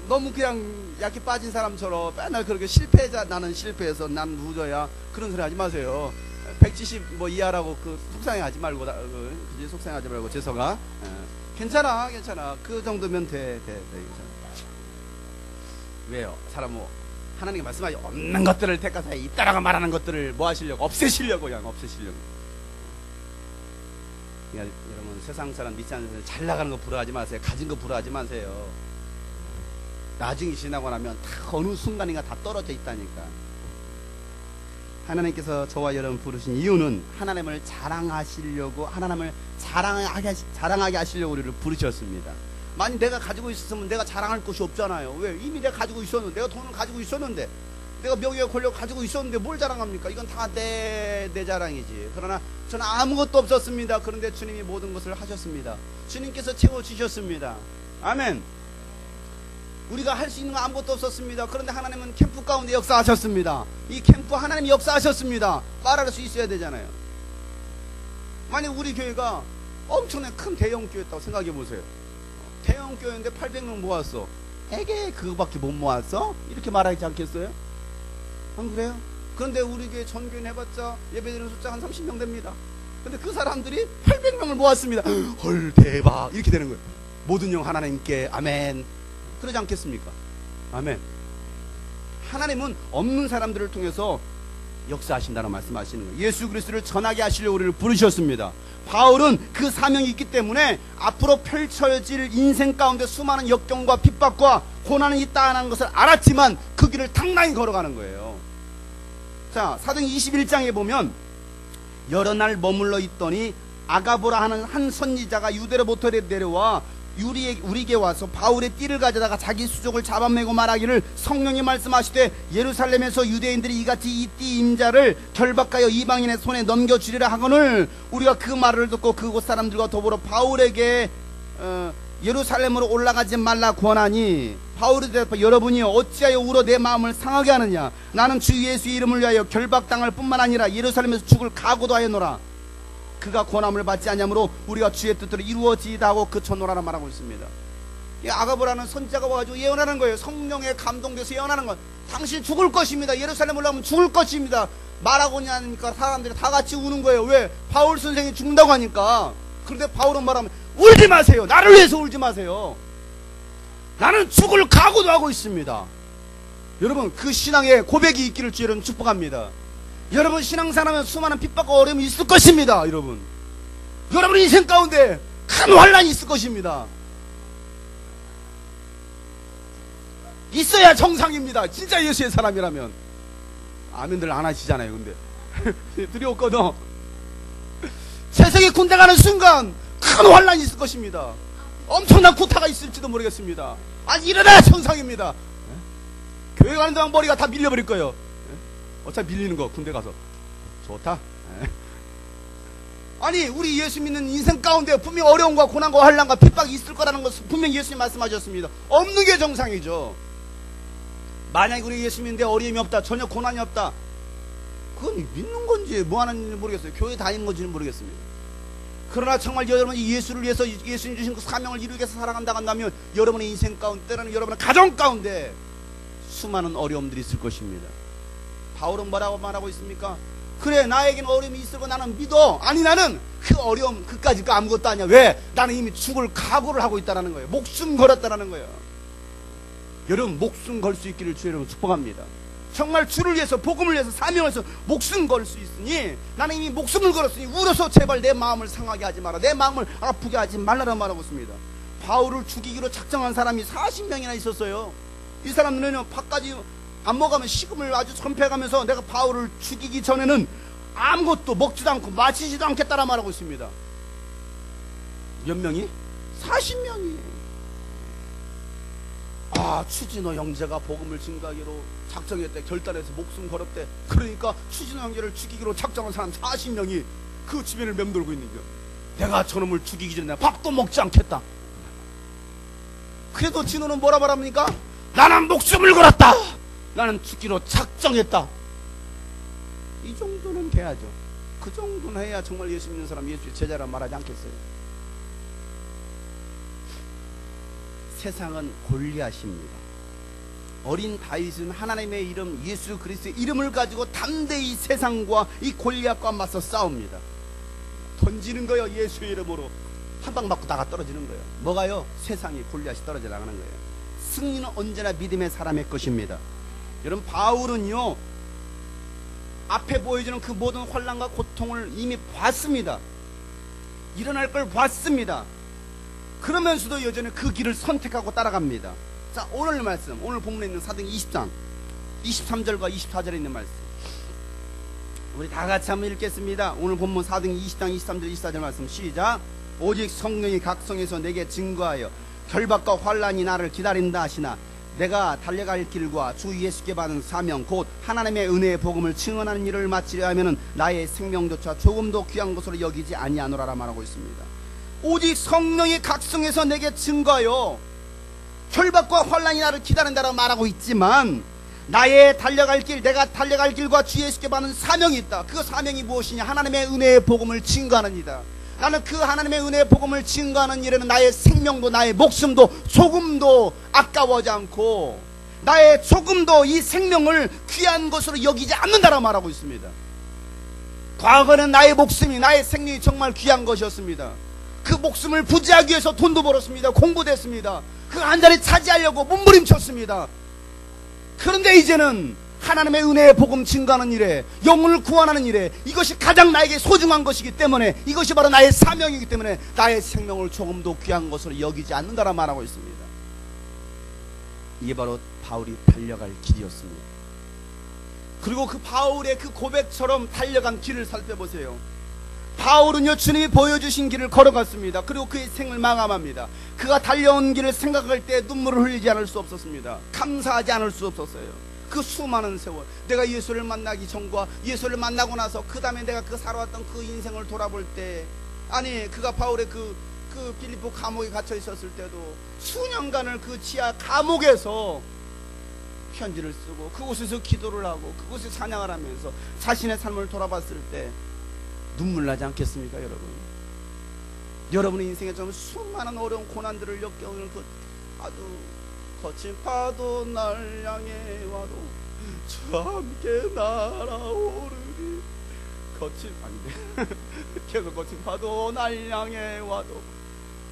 너무 그냥 약해 빠진 사람처럼 맨날 그렇게 실패자, 나는 실패해서 난 루저야, 그런 소리 하지 마세요. 170 뭐 이하라고 그 속상해하지 말고, 그지? 속상해하지 말고 재서가. 예. 괜찮아, 괜찮아. 그 정도면 돼, 괜찮아. 왜요? 사람 뭐 하나님이 말씀하지 없는 것들을 택하사 이따라가 말하는 것들을 뭐 하시려고? 없애시려고, 그냥 없애시려고. 그러니까 여러분, 세상 사람 믿지 않는 사람 잘 나가는 거 부러워하지 마세요. 가진 거 부러워하지 마세요. 나중에 지나고 나면 다 어느 순간인가 다 떨어져 있다니까. 하나님께서 저와 여러분 부르신 이유는 하나님을 자랑하시려고, 하나님을 자랑하게 하시려고 우리를 부르셨습니다. 만약 내가 가지고 있었으면 내가 자랑할 것이 없잖아요. 왜? 이미 내가 가지고 있었는데, 내가 돈을 가지고 있었는데, 내가 명예와 권력 가지고 있었는데 뭘 자랑합니까? 이건 다 내 자랑이지. 그러나 저는 아무것도 없었습니다. 그런데 주님이 모든 것을 하셨습니다. 주님께서 채워주셨습니다. 아멘. 우리가 할 수 있는 거 아무것도 없었습니다. 그런데 하나님은 캠프 가운데 역사하셨습니다. 이 캠프 하나님이 역사하셨습니다. 말할 수 있어야 되잖아요. 만약 우리 교회가 엄청나게 큰 대형 교회였다고 생각해 보세요. 대형 교회인데 800명 모았어. 에게 그거밖에 못 모았어? 이렇게 말하지 않겠어요? 안 그래요? 그런데 우리 교회 전교회 해봤자 예배드리는 숫자가 한 30명 됩니다. 근데 그 사람들이 800명을 모았습니다. 헐, 대박, 이렇게 되는 거예요. 모든 영 하나님께 아멘. 그러지 않겠습니까? 아멘. 하나님은 없는 사람들을 통해서 역사하신다는 말씀하시는 거예요. 예수 그리스도를 전하게 하시려고 우리를 부르셨습니다. 바울은 그 사명이 있기 때문에 앞으로 펼쳐질 인생 가운데 수많은 역경과 핍박과 고난이 있다는 것을 알았지만 그 길을 당당히 걸어가는 거예요. 자, 사도행 21장에 보면 여러 날 머물러 있더니 아가보라 하는 한 선지자가 유대로부터 내려와 우리에게 와서 바울의 띠를 가져다가 자기 수족을 잡아매고 말하기를, 성령이 말씀하시되 예루살렘에서 유대인들이 이같이 이 띠 임자를 결박하여 이방인의 손에 넘겨주리라 하거늘, 우리가 그 말을 듣고 그곳 사람들과 더불어 바울에게 예루살렘으로 올라가지 말라 권하니, 바울이 대답하여 여러분이여 어찌하여 울어 내 마음을 상하게 하느냐. 나는 주 예수의 이름을 위하여 결박당할 뿐만 아니라 예루살렘에서 죽을 각오도 하였노라. 그가 권함을 받지 않냐므로 우리가 주의 뜻대로 이루어지이다 하고 그쳐노라라 말하고 있습니다. 이 아가보라는 선지자가 와가지고 예언하는 거예요. 성령에 감동돼서 예언하는 것. 당신 죽을 것입니다. 예루살렘 올라오면 죽을 것입니다. 말하고 있냐니까 사람들이 다 같이 우는 거예요. 왜? 바울 선생이 죽는다고 하니까. 그런데 바울은 말하면 울지 마세요. 나를 위해서 울지 마세요. 나는 죽을 각오도 하고 있습니다. 여러분, 그 신앙의 고백이 있기를 주 여러분 축복합니다. 여러분 신앙생활하면 수많은 핍박과 어려움이 있을 것입니다. 여러분 인생 가운데 큰 환란이 있을 것입니다. 있어야 정상입니다. 진짜 예수의 사람이라면. 아멘들 안 하시잖아요. 근데 두려웠거든. 세상에 군대 가는 순간 큰 환란이 있을 것입니다. 엄청난 구타가 있을지도 모르겠습니다. 아니 이러다 정상입니다. 교회 가는 동안 머리가 다 밀려버릴 거예요. 어차피 밀리는 거 군대 가서 좋다. 아니 우리 예수 믿는 인생 가운데 분명 어려움과 고난과 환난과 핍박이 있을 거라는 것을 분명히 예수님 말씀하셨습니다. 없는 게 정상이죠. 만약에 우리 예수 믿는데 어려움이 없다, 전혀 고난이 없다, 그건 믿는 건지 뭐 하는지 모르겠어요. 교회 다니는 건지는 모르겠습니다. 그러나 정말 여러분이 예수를 위해서, 예수님 주신 그 사명을 이루기 위해서 살아간다고 한다면 여러분의 인생 가운데, 때로는 여러분의 가정 가운데 수많은 어려움들이 있을 것입니다. 바울은 뭐라고 말하고 있습니까? 그래, 나에게는 어려움이 있을고 나는 믿어. 아니, 나는 그 어려움 그까짓 거 아무것도 아니야. 왜? 나는 이미 죽을 각오를 하고 있다는 거예요. 목숨 걸었다는 거예요. 여러분 목숨 걸 수 있기를 주 여러분 축복합니다. 정말 주를 위해서, 복음을 위해서, 사명을 위해서 목숨 걸 수 있으니, 나는 이미 목숨을 걸었으니 울어서 제발 내 마음을 상하게 하지 마라, 내 마음을 아프게 하지 말라라 말하고 있습니다. 바울을 죽이기로 작정한 사람이 40명이나 있었어요. 이 사람들은 밥까지 안 먹으면 식음을 아주 선패해가면서 내가 바울을 죽이기 전에는 아무것도 먹지도 않고 마시지도 않겠다라 말하고 있습니다. 몇 명이? 40명이. 아, 추진호 형제가 복음을 증거하기로 작정했대. 결단해서 목숨 걸었대. 그러니까 추진호 형제를 죽이기로 작정한 사람 40명이 그 주변을 맴돌고 있는 거야. 내가 저놈을 죽이기 전에 밥도 먹지 않겠다. 그래도 진호는 뭐라 말합니까? 나는 목숨을 걸었다. 나는 죽기로 작정했다. 이 정도는 돼야죠. 그 정도는 해야 정말 예수 믿는 사람 예수의 제자라 말하지 않겠어요? 세상은 골리앗입니다. 어린 다윗은 하나님의 이름 예수 그리스도의 이름을 가지고 담대히 세상과 이 골리앗과 맞서 싸웁니다. 던지는 거예요. 예수의 이름으로 한 방 맞고 나가 떨어지는 거예요. 뭐가요? 세상이 골리앗이 떨어져 나가는 거예요. 승리는 언제나 믿음의 사람의 것입니다. 여러분 바울은요 앞에 보여주는 그 모든 환난과 고통을 이미 봤습니다. 일어날 걸 봤습니다. 그러면서도 여전히 그 길을 선택하고 따라갑니다. 자, 오늘 말씀, 오늘 본문에 있는 사도행 20장 23절과 24절에 있는 말씀 우리 다 같이 한번 읽겠습니다. 오늘 본문 사도행 20장 23절 24절 말씀 시작. 오직 성령이 각성해서 내게 증거하여 결박과 환난이 나를 기다린다 하시나 내가 달려갈 길과 주 예수께 받은 사명 곧 하나님의 은혜의 복음을 증언하는 일을 마치려 하면은 나의 생명조차 조금도 귀한 것으로 여기지 아니하노라라 말하고 있습니다. 오직 성령이 각성해서 내게 증거하여 결박과 환난이 나를 기다린다라고 말하고 있지만 나의 달려갈 길, 내가 달려갈 길과 주 예수께 받은 사명이 있다. 그 사명이 무엇이냐? 하나님의 은혜의 복음을 증거하는 이다. 나는 그 하나님의 은혜의 복음을 증거하는 일에는 나의 생명도 나의 목숨도 조금도 아까워하지 않고 나의 조금도 이 생명을 귀한 것으로 여기지 않는다라고 말하고 있습니다. 과거는 나의 목숨이 나의 생명이 정말 귀한 것이었습니다. 그 목숨을 부지하기 위해서 돈도 벌었습니다. 공부도 했습니다. 그 한 자리 차지하려고 몸부림쳤습니다. 그런데 이제는 하나님의 은혜의 복음 증거하는 일에 영혼을 구원하는 일에 이것이 가장 나에게 소중한 것이기 때문에 이것이 바로 나의 사명이기 때문에 나의 생명을 조금도 귀한 것으로 여기지 않는다라 말하고 있습니다. 이게 바로 바울이 달려갈 길이었습니다. 그리고 그 바울의 그 고백처럼 달려간 길을 살펴보세요. 바울은요 주님이 보여주신 길을 걸어갔습니다. 그리고 그의 생을 마감합니다. 그가 달려온 길을 생각할 때 눈물을 흘리지 않을 수 없었습니다. 감사하지 않을 수 없었어요. 그 수많은 세월 내가 예수를 만나기 전과 예수를 만나고 나서 그 다음에 내가 그 살아왔던 그 인생을 돌아볼 때 아니 그가 바울의 그 빌립보 감옥에 갇혀 있었을 때도 수년간을 그 지하 감옥에서 편지를 쓰고 그곳에서 기도를 하고 그곳에 찬양을 하면서 자신의 삶을 돌아봤을 때 눈물 나지 않겠습니까 여러분? 여러분의 인생에 좀 수많은 어려운 고난들을 겪어오는 그 아주 거친 파도 날 향해 와도 주 함께 날아오르리 거친 아닌데 계속 거친 파도 날 향해 와도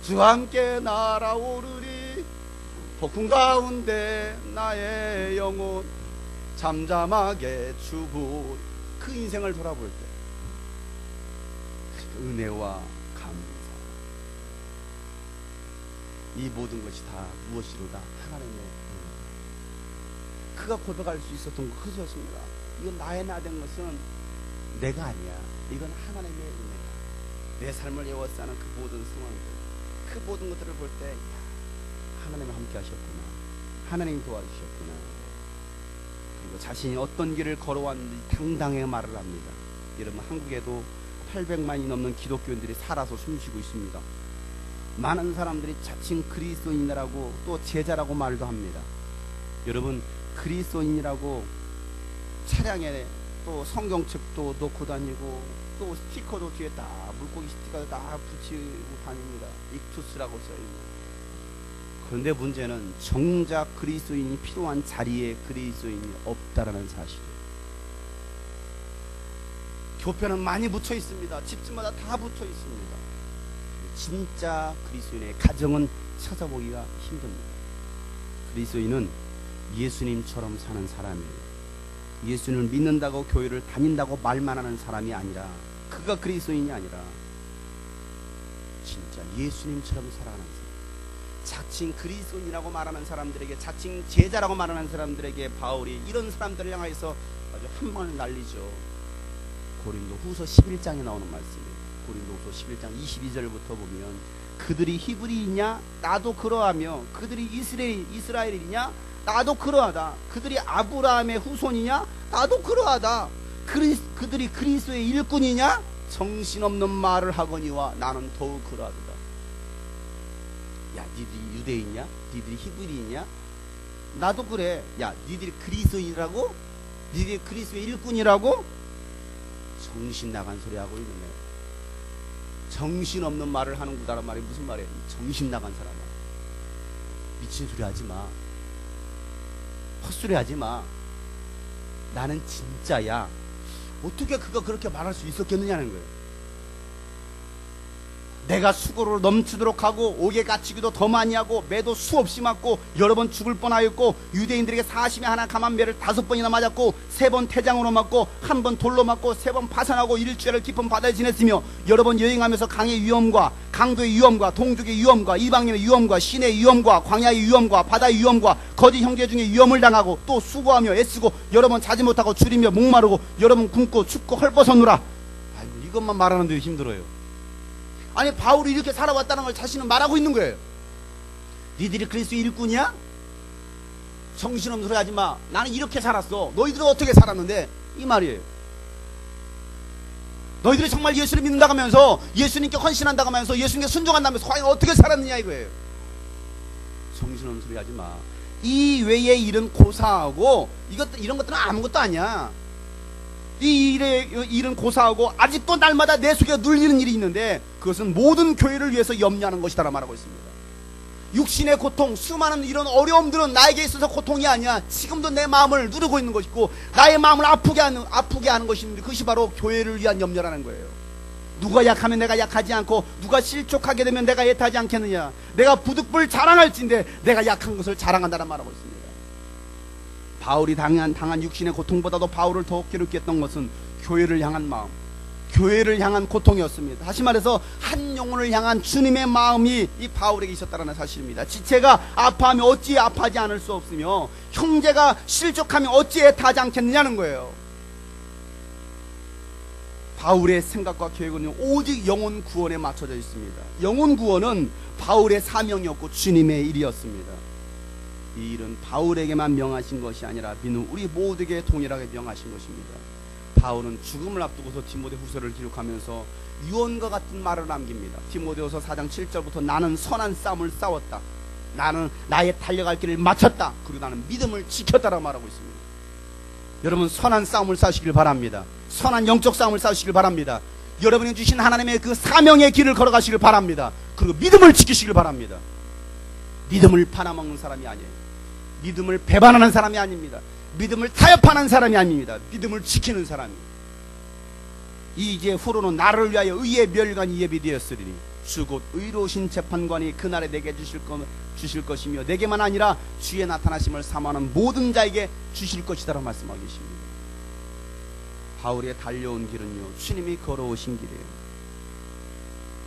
주 함께 날아오르리 폭풍 가운데 나의 영혼 잠잠하게 주고 그 인생을 돌아볼 때 은혜와 감사 이 모든 것이 다 무엇이로다? 하나님의 은혜. 그가 고백할 수 있었던 것 그것이었습니다. 이건 나의 나 된 것은 내가 아니야. 이건 하나님의 은혜야. 내 삶을 에워싸는 그 모든 상황들 그 모든 것들을 볼 때 하나님이 함께 하셨구나. 하나님이 도와주셨구나. 그리고 자신이 어떤 길을 걸어왔는지 당당하게 말을 합니다. 여러분 한국에도 800만이 넘는 기독교인들이 살아서 숨쉬고 있습니다. 많은 사람들이 자칭 그리스도인이라고 또 제자라고 말도 합니다. 여러분 그리스도인이라고 차량에 또 성경책도 놓고 다니고 또 스티커도 뒤에 다 물고기 스티커도 다 붙이고 다닙니다. 익투스라고 써있는. 그런데 문제는 정작 그리스도인이 필요한 자리에 그리스도인이 없다라는 사실이에요. 교편은 많이 붙여 있습니다. 집집마다 다 붙여 있습니다. 진짜 그리스도인의 가정은 찾아보기가 힘듭니다. 그리스도인은 예수님처럼 사는 사람이에요. 예수님을 믿는다고 교회를 다닌다고 말만 하는 사람이 아니라 그가 그리스도인이 아니라 진짜 예수님처럼 살아가는 사람. 자칭 그리스도인이라고 말하는 사람들에게 자칭 제자라고 말하는 사람들에게 바울이 이런 사람들을 향해서 아주 한 방을 날리죠. 고린도 후서 11장에 나오는 말씀이에요. 고린도 후서 11장 22절부터 보면 그들이 히브리이냐 나도 그러하며 그들이 이스라엘이냐 나도 그러하다. 그들이 아브라함의 후손이냐 나도 그러하다. 그들이 그리스도의 일꾼이냐 정신없는 말을 하거니와 나는 더욱 그러하다. 야 니들이 유대인이냐 니들이 히브리이냐 나도 그래. 야, 니들이 그리스도인이라고? 니들이 그리스도의 일꾼이라고? 정신 나간 소리 하고 있는 거야. 정신 없는 말을 하는 구다란 말이 무슨 말이야? 정신 나간 사람아. 미친 소리 하지 마. 헛소리 하지 마. 나는 진짜야. 어떻게 그가 그렇게 말할 수 있었겠느냐는 거예요. 내가 수고를 넘치도록 하고 옥에 갇히기도 더 많이 하고 매도 수없이 맞고 여러 번 죽을 뻔하였고 유대인들에게 사심에 하나 감한 매를 5번이나 맞았고 3번 태장으로 맞고 1번 돌로 맞고 3번 파산하고 일주일을 깊은 바다에 지냈으며 여러 번 여행하면서 강의 위험과 강도의 위험과 동족의 위험과 이방인의 위험과 신의 위험과 광야의 위험과 바다의 위험과 거짓 형제 중에 위험을 당하고 또 수고하며 애쓰고 여러 번 자지 못하고 줄이며 목마르고 여러 번 굶고 춥고 헐벗었노라. 아이고, 이것만 말하는데도 힘들어요. 아니, 바울이 이렇게 살아왔다는 걸 자신은 말하고 있는 거예요. 니들이 그리스도의 일꾼이야? 정신없는 소리 하지 마. 나는 이렇게 살았어. 너희들은 어떻게 살았는데? 이 말이에요. 너희들이 정말 예수를 믿는다면서 예수님께 헌신한다면서 예수님께 순종한다면서 과연 어떻게 살았느냐 이거예요. 정신없는 소리 하지 마. 이 외의 일은 고사하고 이런 것들은 아무것도 아니야. 이 일은 고사하고 아직도 날마다 내 속에 눌리는 일이 있는데 그것은 모든 교회를 위해서 염려하는 것이다 라고 말하고 있습니다. 육신의 고통, 수많은 이런 어려움들은 나에게 있어서 고통이 아니야. 지금도 내 마음을 누르고 있는 것이고 나의 마음을 아프게 하는 것인데 그것이 바로 교회를 위한 염려라는 거예요. 누가 약하면 내가 약하지 않고 누가 실족하게 되면 내가 애타지 않겠느냐. 내가 부득불 자랑할진데 내가 약한 것을 자랑한다는 말하고 있습니다. 바울이 당한 육신의 고통보다도 바울을 더욱 괴롭게 했던 것은 교회를 향한 마음, 교회를 향한 고통이었습니다. 다시 말해서 한 영혼을 향한 주님의 마음이 이 바울에게 있었다는 사실입니다. 지체가 아파하면 어찌 아파하지 않을 수 없으며 형제가 실족하면 어찌 애타하지 않겠느냐는 거예요. 바울의 생각과 계획은 오직 영혼 구원에 맞춰져 있습니다. 영혼 구원은 바울의 사명이었고 주님의 일이었습니다. 이 일은 바울에게만 명하신 것이 아니라 믿는 우리 모두에게 동일하게 명하신 것입니다. 바울은 죽음을 앞두고서 디모데후서를 기록하면서 유언과 같은 말을 남깁니다. 디모데후서 4장 7절부터 나는 선한 싸움을 싸웠다. 나는 나의 달려갈 길을 마쳤다. 그리고 나는 믿음을 지켰다라고 말하고 있습니다. 여러분, 선한 싸움을 싸우시길 바랍니다. 선한 영적 싸움을 싸우시길 바랍니다. 여러분이 주신 하나님의 그 사명의 길을 걸어가시길 바랍니다. 그리고 믿음을 지키시길 바랍니다. 믿음을 팔아먹는 사람이 아니에요. 믿음을 배반하는 사람이 아닙니다. 믿음을 타협하는 사람이 아닙니다. 믿음을 지키는 사람입니다. 이제 후로는 나를 위하여 의의 멸관이 예비되었으리니 주 곧 의로우신 재판관이 그날에 내게 주실 것이며 내게만 아니라 주의 나타나심을 사모하는 모든 자에게 주실 것이다 라고 말씀하고 계십니다. 바울의 달려온 길은요, 주님이 걸어오신 길이에요.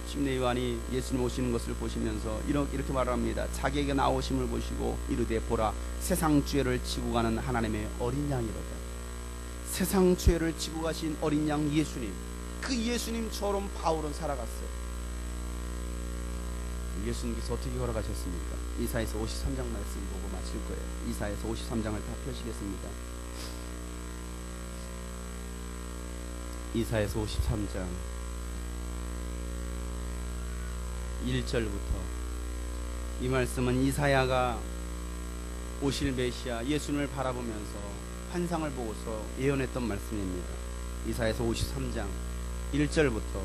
침례 요한이 예수님 오시는 것을 보시면서 이렇게 말합니다. 자기에게 나오심을 보시고 이르되 보라, 세상 죄를 지고 가는 하나님의 어린 양이로다. 세상 죄를 지고 가신 어린 양 예수님, 그 예수님처럼 바울은 살아갔어요. 예수님께서 어떻게 걸어가셨습니까? 이사야서 53장 말씀 보고 마칠 거예요. 이사야서 53장을 다 펴시겠습니다. 이사야서 53장 1절부터 이 말씀은 이사야가 오실 메시아 예수님을 바라보면서 환상을 보고서 예언했던 말씀입니다. 이사야서 53장 1절부터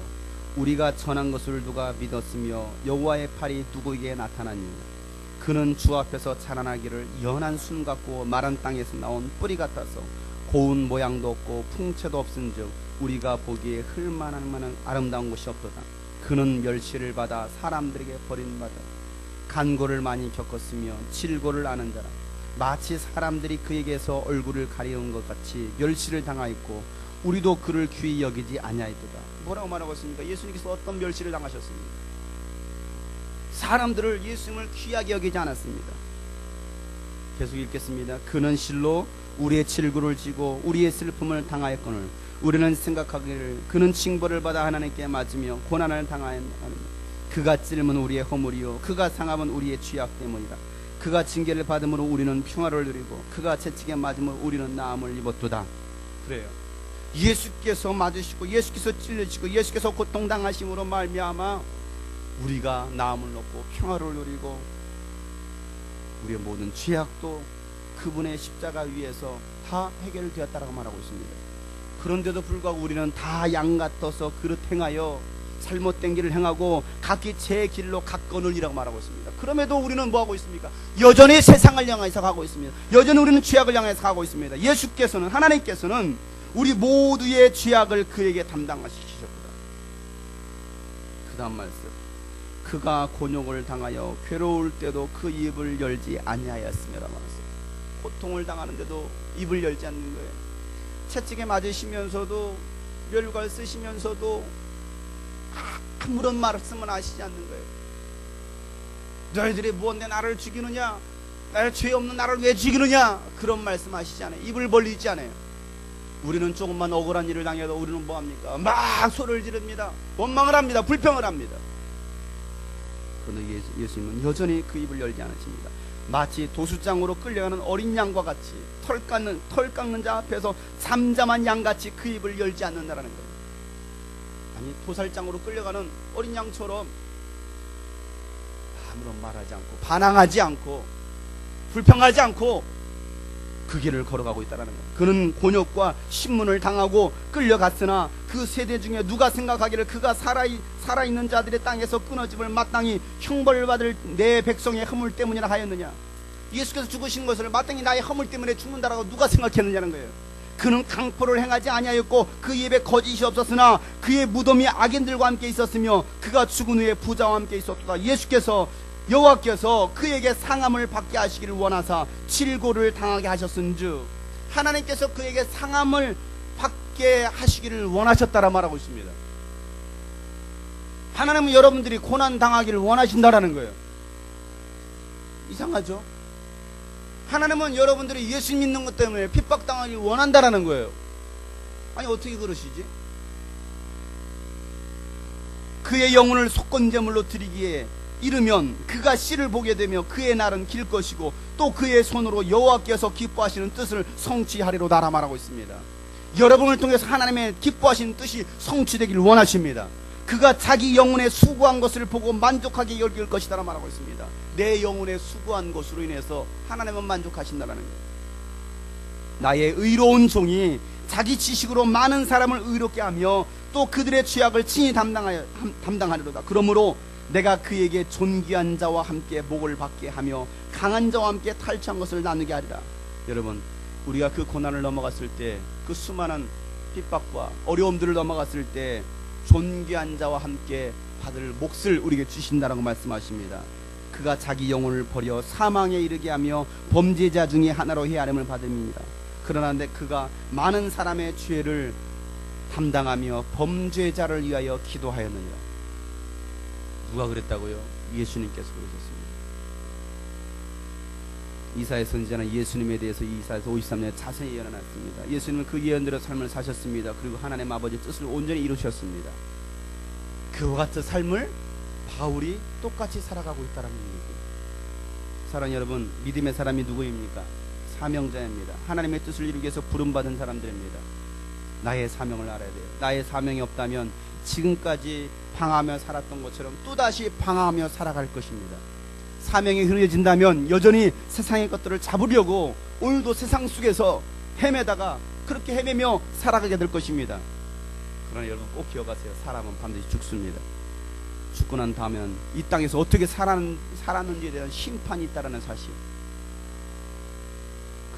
우리가 전한 것을 누가 믿었으며 여호와의 팔이 누구에게 나타나니 그는 주 앞에서 자라나기를 연한 순 같고 마른 땅에서 나온 뿌리 같아서 고운 모양도 없고 풍채도 없은즉 우리가 보기에 흘만한 아름다운 곳이 없도다. 그는 멸시를 받아 사람들에게 버림받아 간고를 많이 겪었으며 질고를 아는 자라. 마치 사람들이 그에게서 얼굴을 가리운 것 같이 멸시를 당하였고 우리도 그를 귀히 여기지 아니하였도다. 뭐라고 말하고 있습니까? 예수님께서 어떤 멸시를 당하셨습니까? 사람들을 예수님을 귀하게 여기지 않았습니다. 계속 읽겠습니다. 그는 실로 우리의 질고를 지고 우리의 슬픔을 당하였거늘 우리는 생각하기를 그는 징벌을 받아 하나님께 맞으며 고난을 당하였느니라. 그가 찔림은 우리의 허물이요 그가 상함은 우리의 죄악 때문이라. 그가 징계를 받음으로 우리는 평화를 누리고 그가 채찍에 맞음으로 우리는 나음을 입었도다. 그래요. 예수께서 맞으시고 예수께서 찔리시고 예수께서 고통당하심으로 말미암아 우리가 나음을 얻고 평화를 누리고 우리의 모든 죄악도 그분의 십자가 위에서 다 해결되었다라고 말하고 있습니다. 그런데도 불구하고 우리는 다 양 같아서 그릇 행하여 잘못된 길을 행하고 각기 제 길로 갔거늘이라고 말하고 있습니다. 그럼에도 우리는 뭐하고 있습니까? 여전히 세상을 향해서 가고 있습니다. 여전히 우리는 죄악을 향해서 가고 있습니다. 예수께서는, 하나님께서는 우리 모두의 죄악을 그에게 담당하시셨구나. 그 다음 말씀, 그가 곤욕을 당하여 괴로울 때도 그 입을 열지 아니하였으며라 말했어요. 고통을 당하는데도 입을 열지 않는 거예요. 채찍에 맞으시면서도, 멸관 쓰시면서도 아무런 말씀은 하시지 않는 거예요. 너희들이 무언데 나를 죽이느냐, 나의 죄 없는 나를 왜 죽이느냐, 그런 말씀 하시지 않아요. 입을 벌리지 않아요. 우리는 조금만 억울한 일을 당해도 우리는 뭐합니까? 막 소리를 지릅니다. 원망을 합니다. 불평을 합니다. 그런데 예수님은 여전히 그 입을 열지 않으십니다. 마치 도수장으로 끌려가는 어린 양과 같이 털 깎는 자 앞에서 잠잠한 양같이 그 입을 열지 않는다라는 거예요. 아니, 도살장으로 끌려가는 어린 양처럼 아무런 말하지 않고 반항하지 않고 불평하지 않고 그 길을 걸어가고 있다는 거예요. 그는 곤욕과 신문을 당하고 끌려갔으나 그 세대 중에 누가 생각하기를 그가 살아있는 자들의 땅에서 끊어짐을 마땅히 형벌을 받을 내 백성의 허물 때문이라 하였느냐. 예수께서 죽으신 것을 마땅히 나의 허물 때문에 죽는다라고 누가 생각했느냐는 거예요. 그는 강포를 행하지 아니하였고 그 입에 거짓이 없었으나 그의 무덤이 악인들과 함께 있었으며 그가 죽은 후에 부자와 함께 있었다. 예수께서, 여호와께서 그에게 상함을 받게 하시기를 원하사 질고를 당하게 하셨은즉, 하나님께서 그에게 상함을 받게 하시기를 원하셨다라 말하고 있습니다. 하나님은 여러분들이 고난 당하기를 원하신다라는 거예요. 이상하죠? 하나님은 여러분들이 예수 믿는 것 때문에 핍박당하기를 원한다라는 거예요. 아니, 어떻게 그러시지? 그의 영혼을 속건제물로 드리기에 이르면 그가 씨를 보게 되며 그의 날은 길 것이고 또 그의 손으로 여호와께서 기뻐하시는 뜻을 성취하리로다 말하고 있습니다. 여러분을 통해서 하나님의 기뻐하시는 뜻이 성취되기를 원하십니다. 그가 자기 영혼에 수고한 것을 보고 만족하게 여길 것이다 말하고 있습니다. 내 영혼에 수고한 것으로 인해서 하나님은 만족하신다는 거예요. 나의 의로운 종이 자기 지식으로 많은 사람을 의롭게 하며 또 그들의 죄악을 친히 담당하리로다. 그러므로 내가 그에게 존귀한 자와 함께 복을 받게 하며 강한 자와 함께 탈취한 것을 나누게 하리라. 여러분, 우리가 그 고난을 넘어갔을 때, 그 수많은 핍박과 어려움들을 넘어갔을 때 존귀한 자와 함께 받을 몫을 우리에게 주신다라고 말씀하십니다. 그가 자기 영혼을 버려 사망에 이르게 하며 범죄자 중에 하나로 헤아림을 받습니다. 그러나 그가 많은 사람의 죄를 담당하며 범죄자를 위하여 기도하였느니라. 누가 그랬다고요? 예수님께서 그러셨습니다. 이사야 선지자는 예수님에 대해서 이사야서 53년에 자세히 예언해놨습니다. 예수님은 그 예언대로 삶을 사셨습니다. 그리고 하나님 아버지의 뜻을 온전히 이루셨습니다. 그와 같은 삶을 바울이 똑같이 살아가고 있다는 얘기입니다. 사랑하는 여러분, 믿음의 사람이 누구입니까? 사명자입니다. 하나님의 뜻을 이루기 위해서 부름받은 사람들입니다. 나의 사명을 알아야 돼요. 나의 사명이 없다면 지금까지 방황하며 살았던 것처럼 또다시 방황하며 살아갈 것입니다. 사명이 흐려진다면 여전히 세상의 것들을 잡으려고 오늘도 세상 속에서 헤매다가 그렇게 헤매며 살아가게 될 것입니다. 그러나 여러분 꼭 기억하세요. 사람은 반드시 죽습니다. 죽고 난 다음엔 이 땅에서 어떻게 살았는지에 대한 심판이 있다는 사실,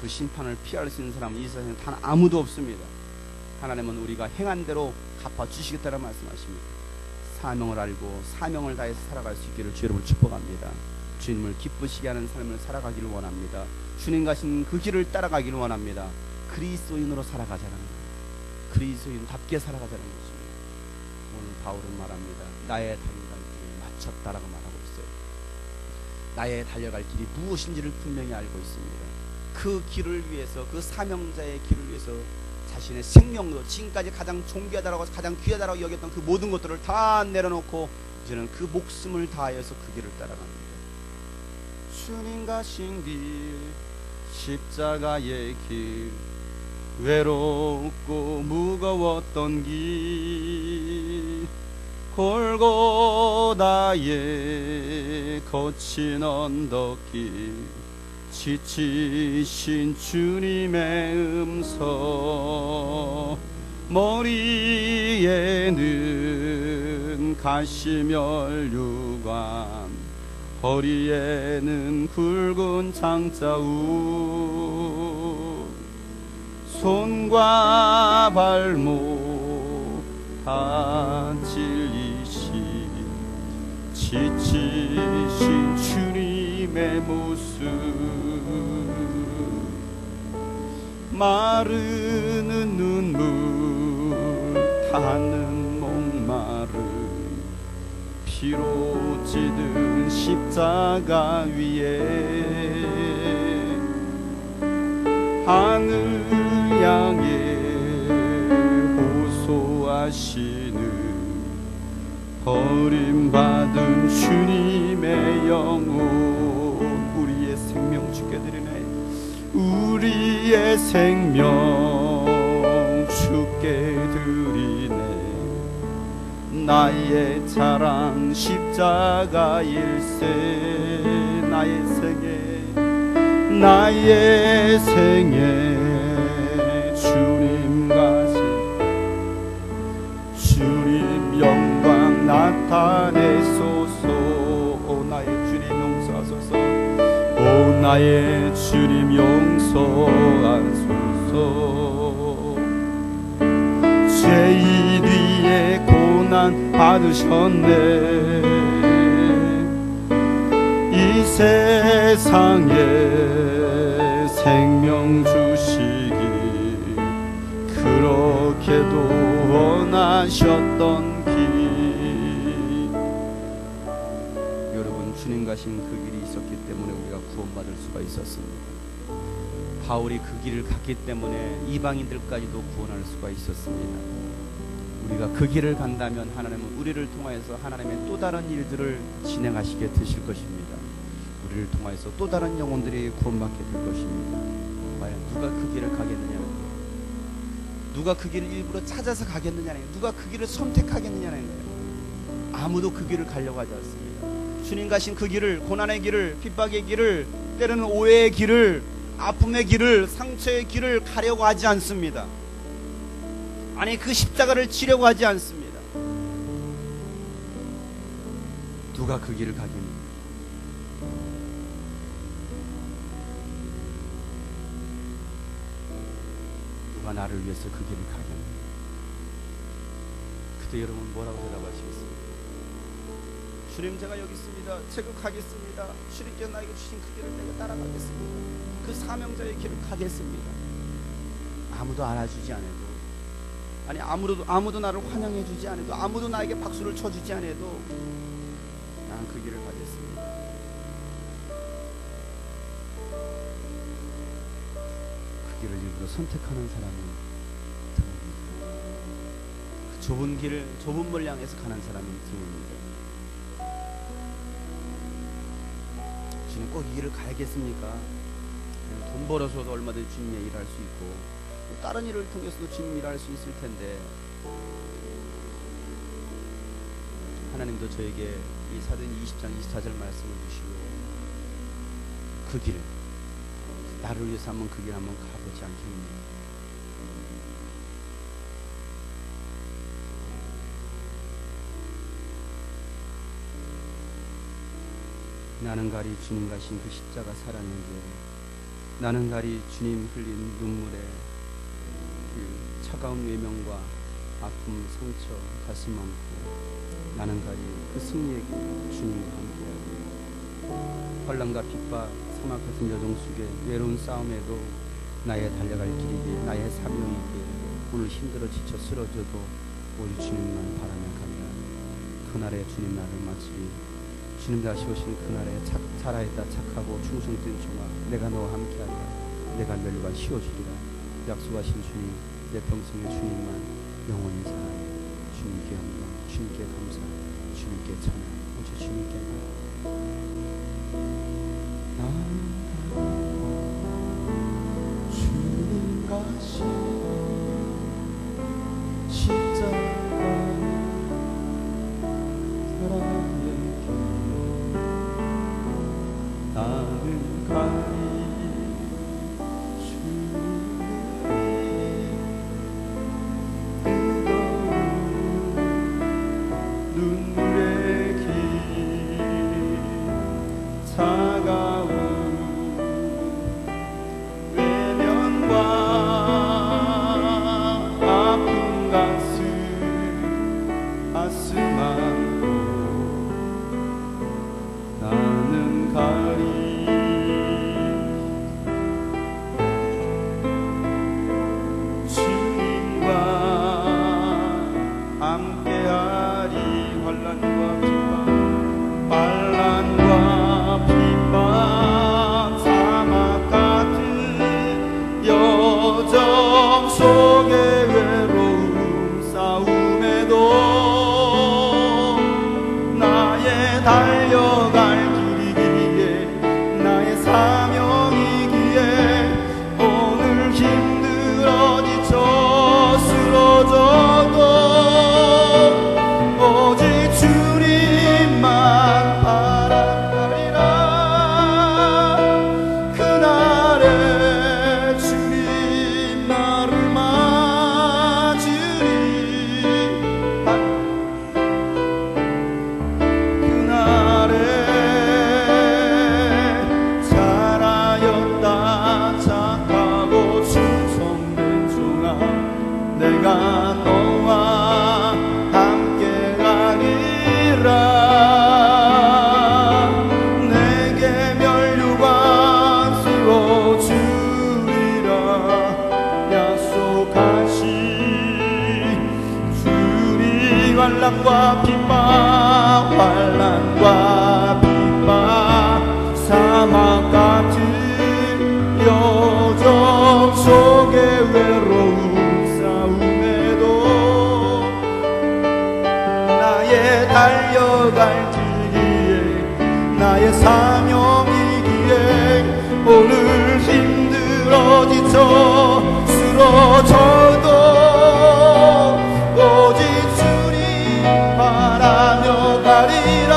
그 심판을 피할 수 있는 사람은 이 세상에 단 아무도 없습니다. 하나님은 우리가 행한 대로 갚아주시겠다는 말씀하십니다. 사명을 알고 사명을 다해서 살아갈 수 있기를 주 여러분을 축복합니다. 주님을 기쁘시게 하는 삶을 살아가기를 원합니다. 주님 가신 그 길을 따라가기를 원합니다. 그리스도인으로 살아가자는 거예요. 그리스도인답게 살아가자는 것입니다. 오늘 바울은 말합니다. 나의 달려갈 길을 마쳤다라고 말하고 있어요. 나의 달려갈 길이 무엇인지를 분명히 알고 있습니다. 그 길을 위해서, 그 사명자의 길을 위해서 자신의 생명도, 지금까지 가장 존귀하다라고, 가장 귀하다라고 여겼던 그 모든 것들을 다 내려놓고 이제는 그 목숨을 다하여서 그 길을 따라갑니다. 주님 가신 길, 십자가의 길, 외롭고 무거웠던 길, 골고다의 거친 언덕길, 지치신 주님의 음성, 머리에는 가시면류관, 허리에는 굵은 장자우, 손과 발목 다 찔리신 지치신 주님의 모습, 마르는 눈물 타는 목마름, 피로 찌든 십자가 위에 하늘 향해 호소하시는 버림받은 주님의 영혼, 우리의 생명 주께 드리네. 우리의 생명 주께 드리네. 나의 자랑 십자가 일세, 나의 생애 주님 가신 주님 영광 나타내소서. 오 나의 주님 용서하소서. 오 나의 주님 용서하소서. 죄인 위에 고난 받으셨네. 이 세상에 생명 주시기 그렇게도 원하셨던 길. 여러분, 주님 가신 그 길이 있었기 때문에 우리가 구원받을 수가 있었습니다. 바울이 그 길을 갔기 때문에 이방인들까지도 구원할 수가 있었습니다. 우리가 그 길을 간다면 하나님은 우리를 통하여서 하나님의 또 다른 일들을 진행하시게 되실 것입니다. 우리를 통하여서 또 다른 영혼들이 구원받게 될 것입니다. 과연 누가 그 길을 가겠느냐는 거예요. 누가 그 길을 일부러 찾아서 가겠느냐는 거예요. 누가 그 길을 선택하겠느냐는 거예요. 아무도 그 길을 가려고 하지 않습니다. 주님 가신 그 길을, 고난의 길을, 핍박의 길을, 때로는 오해의 길을, 아픔의 길을, 상처의 길을 가려고 하지 않습니다. 아니, 그 십자가를 지려고 하지 않습니다. 누가 그 길을 가겠느냐. 누가 나를 위해서 그 길을 가겠느냐. 그때 여러분 뭐라고 대답하시겠습니까? 주님, 제가 여기 있습니다. 제가 가겠습니다. 주님께서 나에게 주신 그 길을 내가 따라가겠습니다. 그 사명자의 길을 가겠습니다. 아무도 알아주지 않아도, 아니 아무도 나를 환영해주지 않아도, 아무도 나에게 박수를 쳐주지 않아도 나는 그 길을 가겠습니다. 그 길을 일부러 선택하는 사람은 드뭅니다. 그 좁은 길을, 좁은 물 향해서 가는 사람은 드뭅니다. 주님, 꼭 이 길을 가야겠습니까? 돈 벌어서도 얼마든지 주님의 일을 할 수 있고, 다른 일을 통해서도 주님 일을 할 수 있을 텐데, 하나님도 저에게 이 사도행 20장 24절 말씀을 주시고, 그 길, 나를 위해서 한번 그 길 한번 가보지 않겠느냐. 나는 가리 주님 가신 그 십자가 사랑의 길, 나는 가리 주님 흘린 눈물에 그 차가운 외면과 아픔, 상처, 가슴 안고, 나는 가리 그 승리의 길, 주님과 함께하고, 환난과 핍박, 사막 같은 여정 속에 외로운 싸움에도 나의 달려갈 길이기에, 나의 사명이기에, 오늘 힘들어 지쳐 쓰러져도 오직 주님만 바라며 가리라. 그날에 주님 나를 마치리. 주님 다시 오시는 그날에 살아있다 착하고 충성된 종아, 내가 너와 함께하리라. 내가 멸류관 씌워주리라. 약속하신 주님, 내 평생의 주님만 영원히 사랑해. 주님께 영광, 주님께 감사, 주님께 찬양, 오직 주님께 주님 가신 십자가 사랑의 길, 나는 가리 환난과 핍박 환난과 핍박 사막 같은 여정 속에 외로운 싸움에도 나의 달려갈 길이에 나의 사명이기에 오늘 힘들어 지쳐 쓰러져도 오직 주님 바라며 가리라.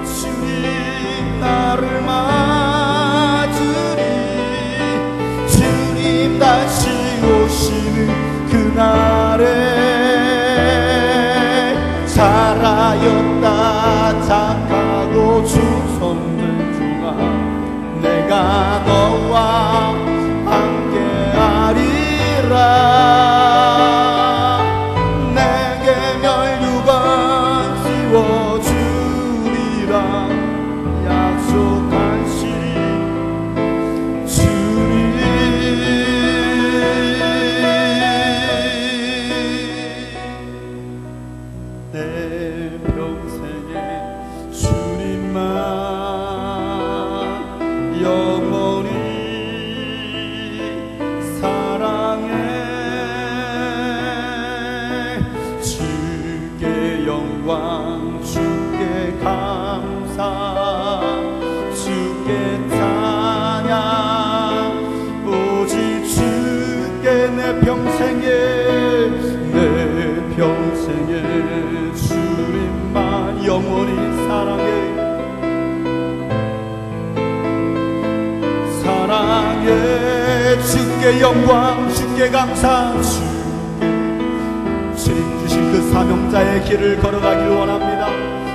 주님 나를 맞으리 주님 다시 오시는 그날에 잘하였다 착하고 충성된 종아 내가 너와 함께하리라. 내게 멸류관 씌워주리라 약속한 신 주님. 내 평생에 주님만 영원히 사랑해. 주께 영광 주께 감사 주께 찬양 오직 주께 내 평생에 주님만 영원히 사랑해. 사랑해 주께 영광 주께 감사 주님 주신 그 사명자의 길을 걸어가기를 원합니다.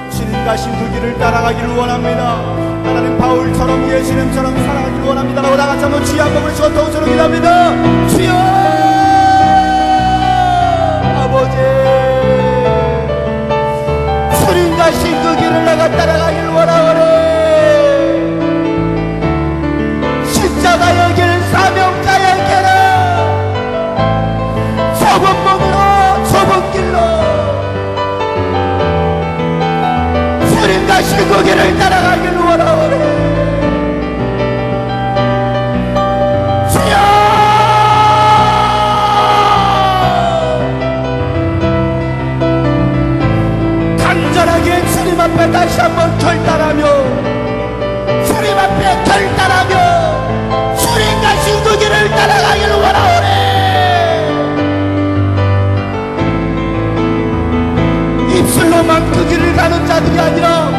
주님 가신 그 길을 따라가기를 원합니다. 하나님 바울처럼 예수님처럼 살아가기를 원합니다 라고 다같이 한번 주여 한번 부르시고 더욱처럼 기도합니다. 주여 아버지 주님 가신 그 길을 내가 따라가기를 원하오니 십자가의 길 사명자의 길을 좁은 문으로 좁은 길로 주님 가신 그 길을 따라가기를 원하오니 주여 간절하게 주님 앞에 다시 한번 결단하며 주님 앞에 결단하며 주님 가신 그 길을 따라가기를 원하오니 입술로만 그 길을 가는 자들이 아니라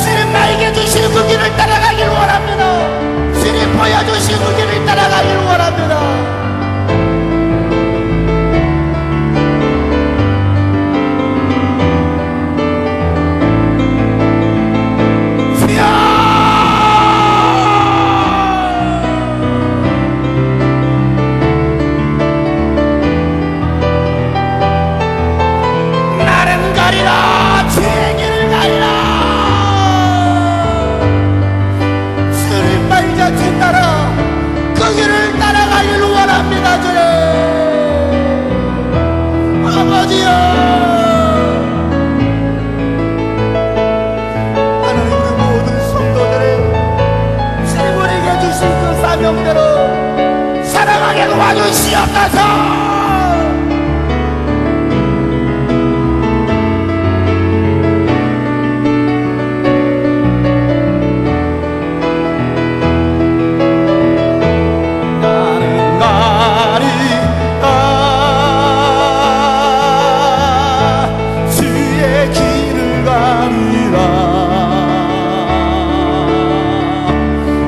주님 나에게 주시는 그 길을 따라가기를 원합니다. 주님 보여주신 그 길을 따라가기를 원합니다. 아버지여 하나님 그 모든 성도들의 주님에게 주신 그 사명대로 살아가게 도와주시옵소서.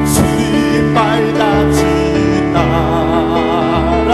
주님 말같이 나라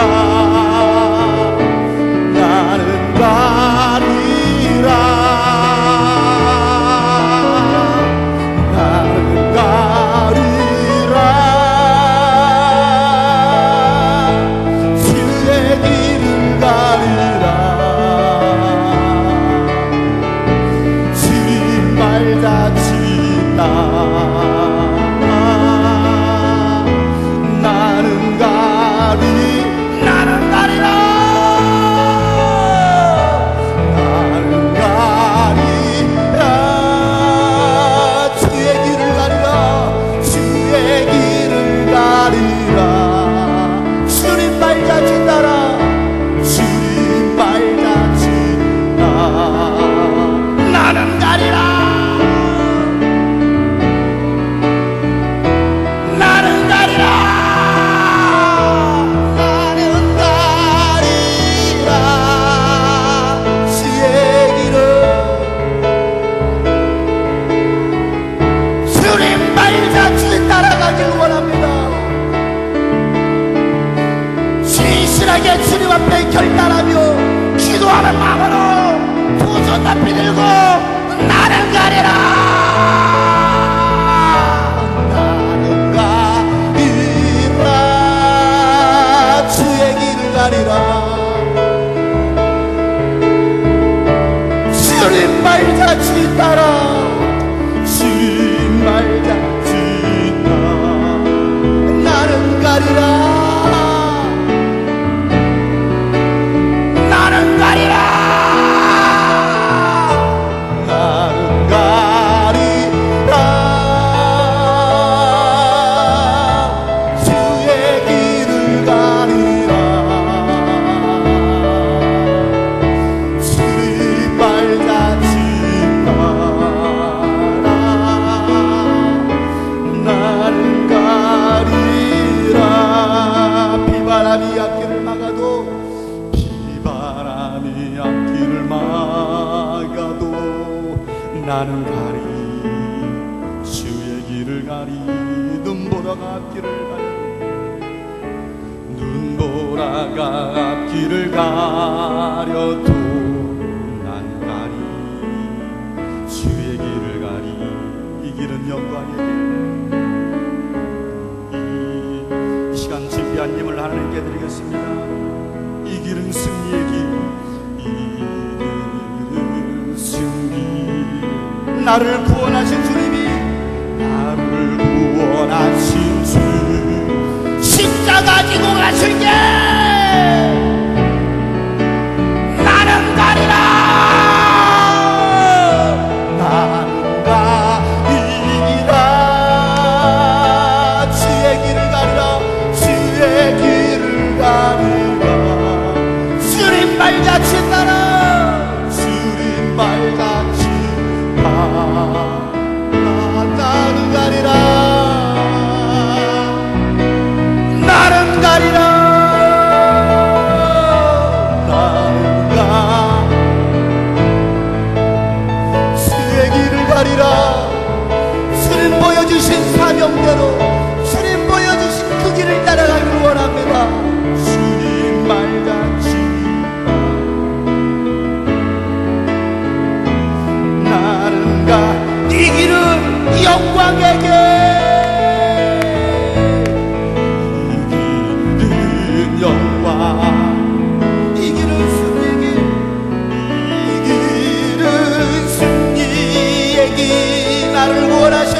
간절하게 주님 앞에 결단하며 기도하는 마음으로 두 손 높이 들고 나는 가리라. 나는 가리라. 주의 길을 가리라. 주님 말자치 따라. 주님 말자치 따라. 나는 가리라. 나는 가리라. 나는 가리라. 주의 길을 가리라. 주님 말자치 따라. 나는 가리라. 비바람이 앞길을 막아도 비바람이 앞길을 막아도 나는 가리. 주의 길을 가리. 눈보라가 앞길을 가려. 눈보라가 앞길을 가려도 나는 가리. 주의 길을 가리. 이 길은 영광의 길. 이 시간 준비한 힘을 하나님께 드리겠습니다. 이 길은 승리의 길. 이 길은 승리. 나를 구원하신 주님이, 나를 구원하신 주 십자가 지고 가신 게 나는 가리라. 나는 가리라. 주의 길을 가리라. 주의 길을 가리라. 주님 말자치 따라. 주님 말자치 따라. 나는 가리라. 나는 가리라. 나는 가. 주의 길을 가리라. 주님 보여주신 사명대로, 주님 보여주신 그 길을 따라가기를 원합니다. 주님 말자치 나는 가. 이 길은 영광의 길. 이 길은 영광. 이 길은 승리의 길. 이 길은 승리의 길. 나를 구원하신,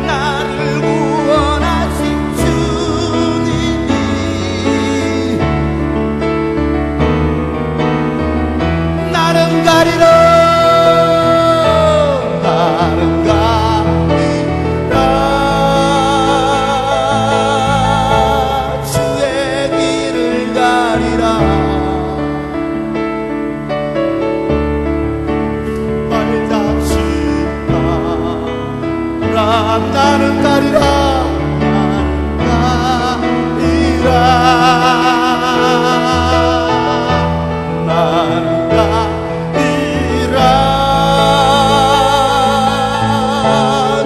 나를 구원하신 주님이 나는 가리라. 나는 가리라. 주의 길을 가리라. 말자치 따라. 나는 가리라. 나는 가리라. 나는 가리라.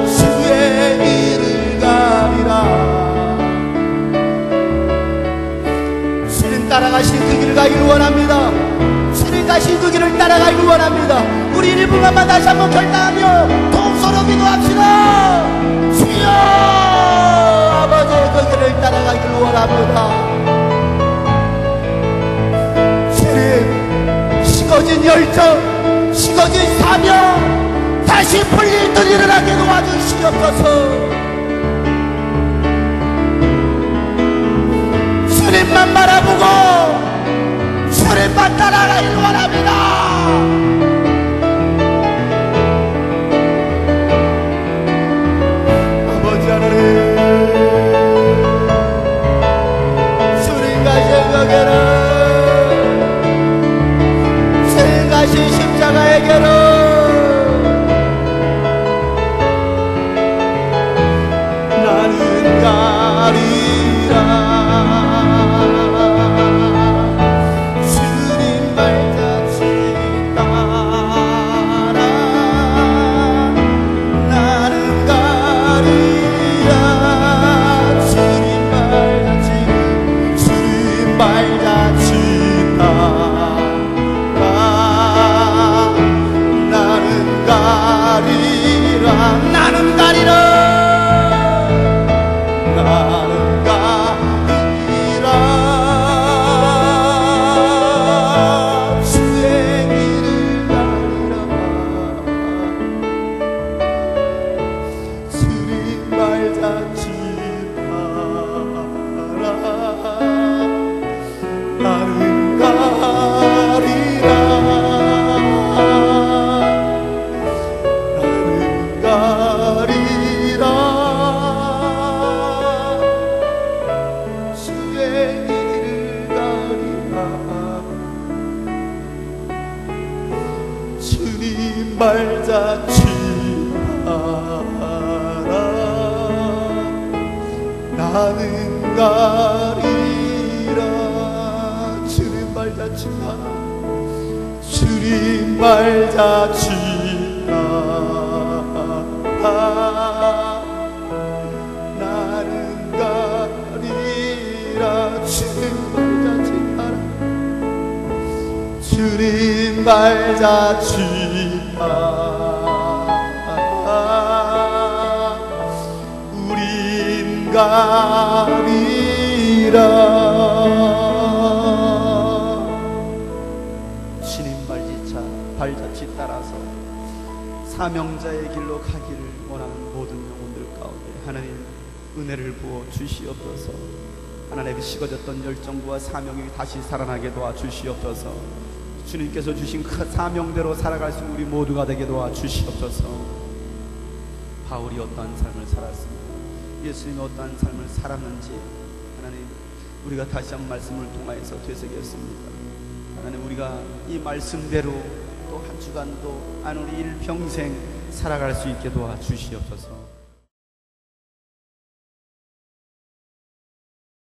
주의 길을 가리라. 주님 따라가신 그 길을 가기를 원합니다. 주님 가신 그 길을 따라가기를 원합니다. 우리 1분간만 다시 한번 결단하며 동서로 기도합시다. 주여, 아버지의 그 길을 따라가기를 원합니다. 주님, 식어진 열정, 식어진 사명 다시 풀릴 듯 일어나게 도와주시옵소서. 주님만 바라보고 주님만 따라가기를 원합니다. 아버지 하나님, 주님 가신 그 길은, 주님 가신 십자가의 길은 나는 가리라. 주님 말자치 따라. 나는 가리라. 주님 말자치, 주님 발자취 따라 나는 가리라 나는 가리라 나는 가리라 주의 길을 가리라 주님 발자취 나는 가리라 나는 가리라 주의 길을 가리라 주님 발자취 따라 나는 가리라 주님 발자취 주님 발자취 따라 나는 가리라 주님 발자취 따라 주님 발자취 따라 우린 가리라 발자취 따라서 사명자의 길로 가기를 원하는 모든 영혼들 가운데 하나님 은혜를 부어 주시옵소서. 하나님의 식어졌던 열정과 사명이 다시 살아나게 도와 주시옵소서. 주님께서 주신 그 사명대로 살아갈 수 있는 우리 모두가 되게 도와 주시옵소서. 바울이 어떠한 삶을 살았습니까? 예수님이 어떠한 삶을 살았는지 하나님 우리가 다시 한 말씀을 통하여서 되새겼습니다. 하나님 우리가 이 말씀대로 또 한 주간도 안 우리 일평생 살아갈 수 있게 도와주시옵소서.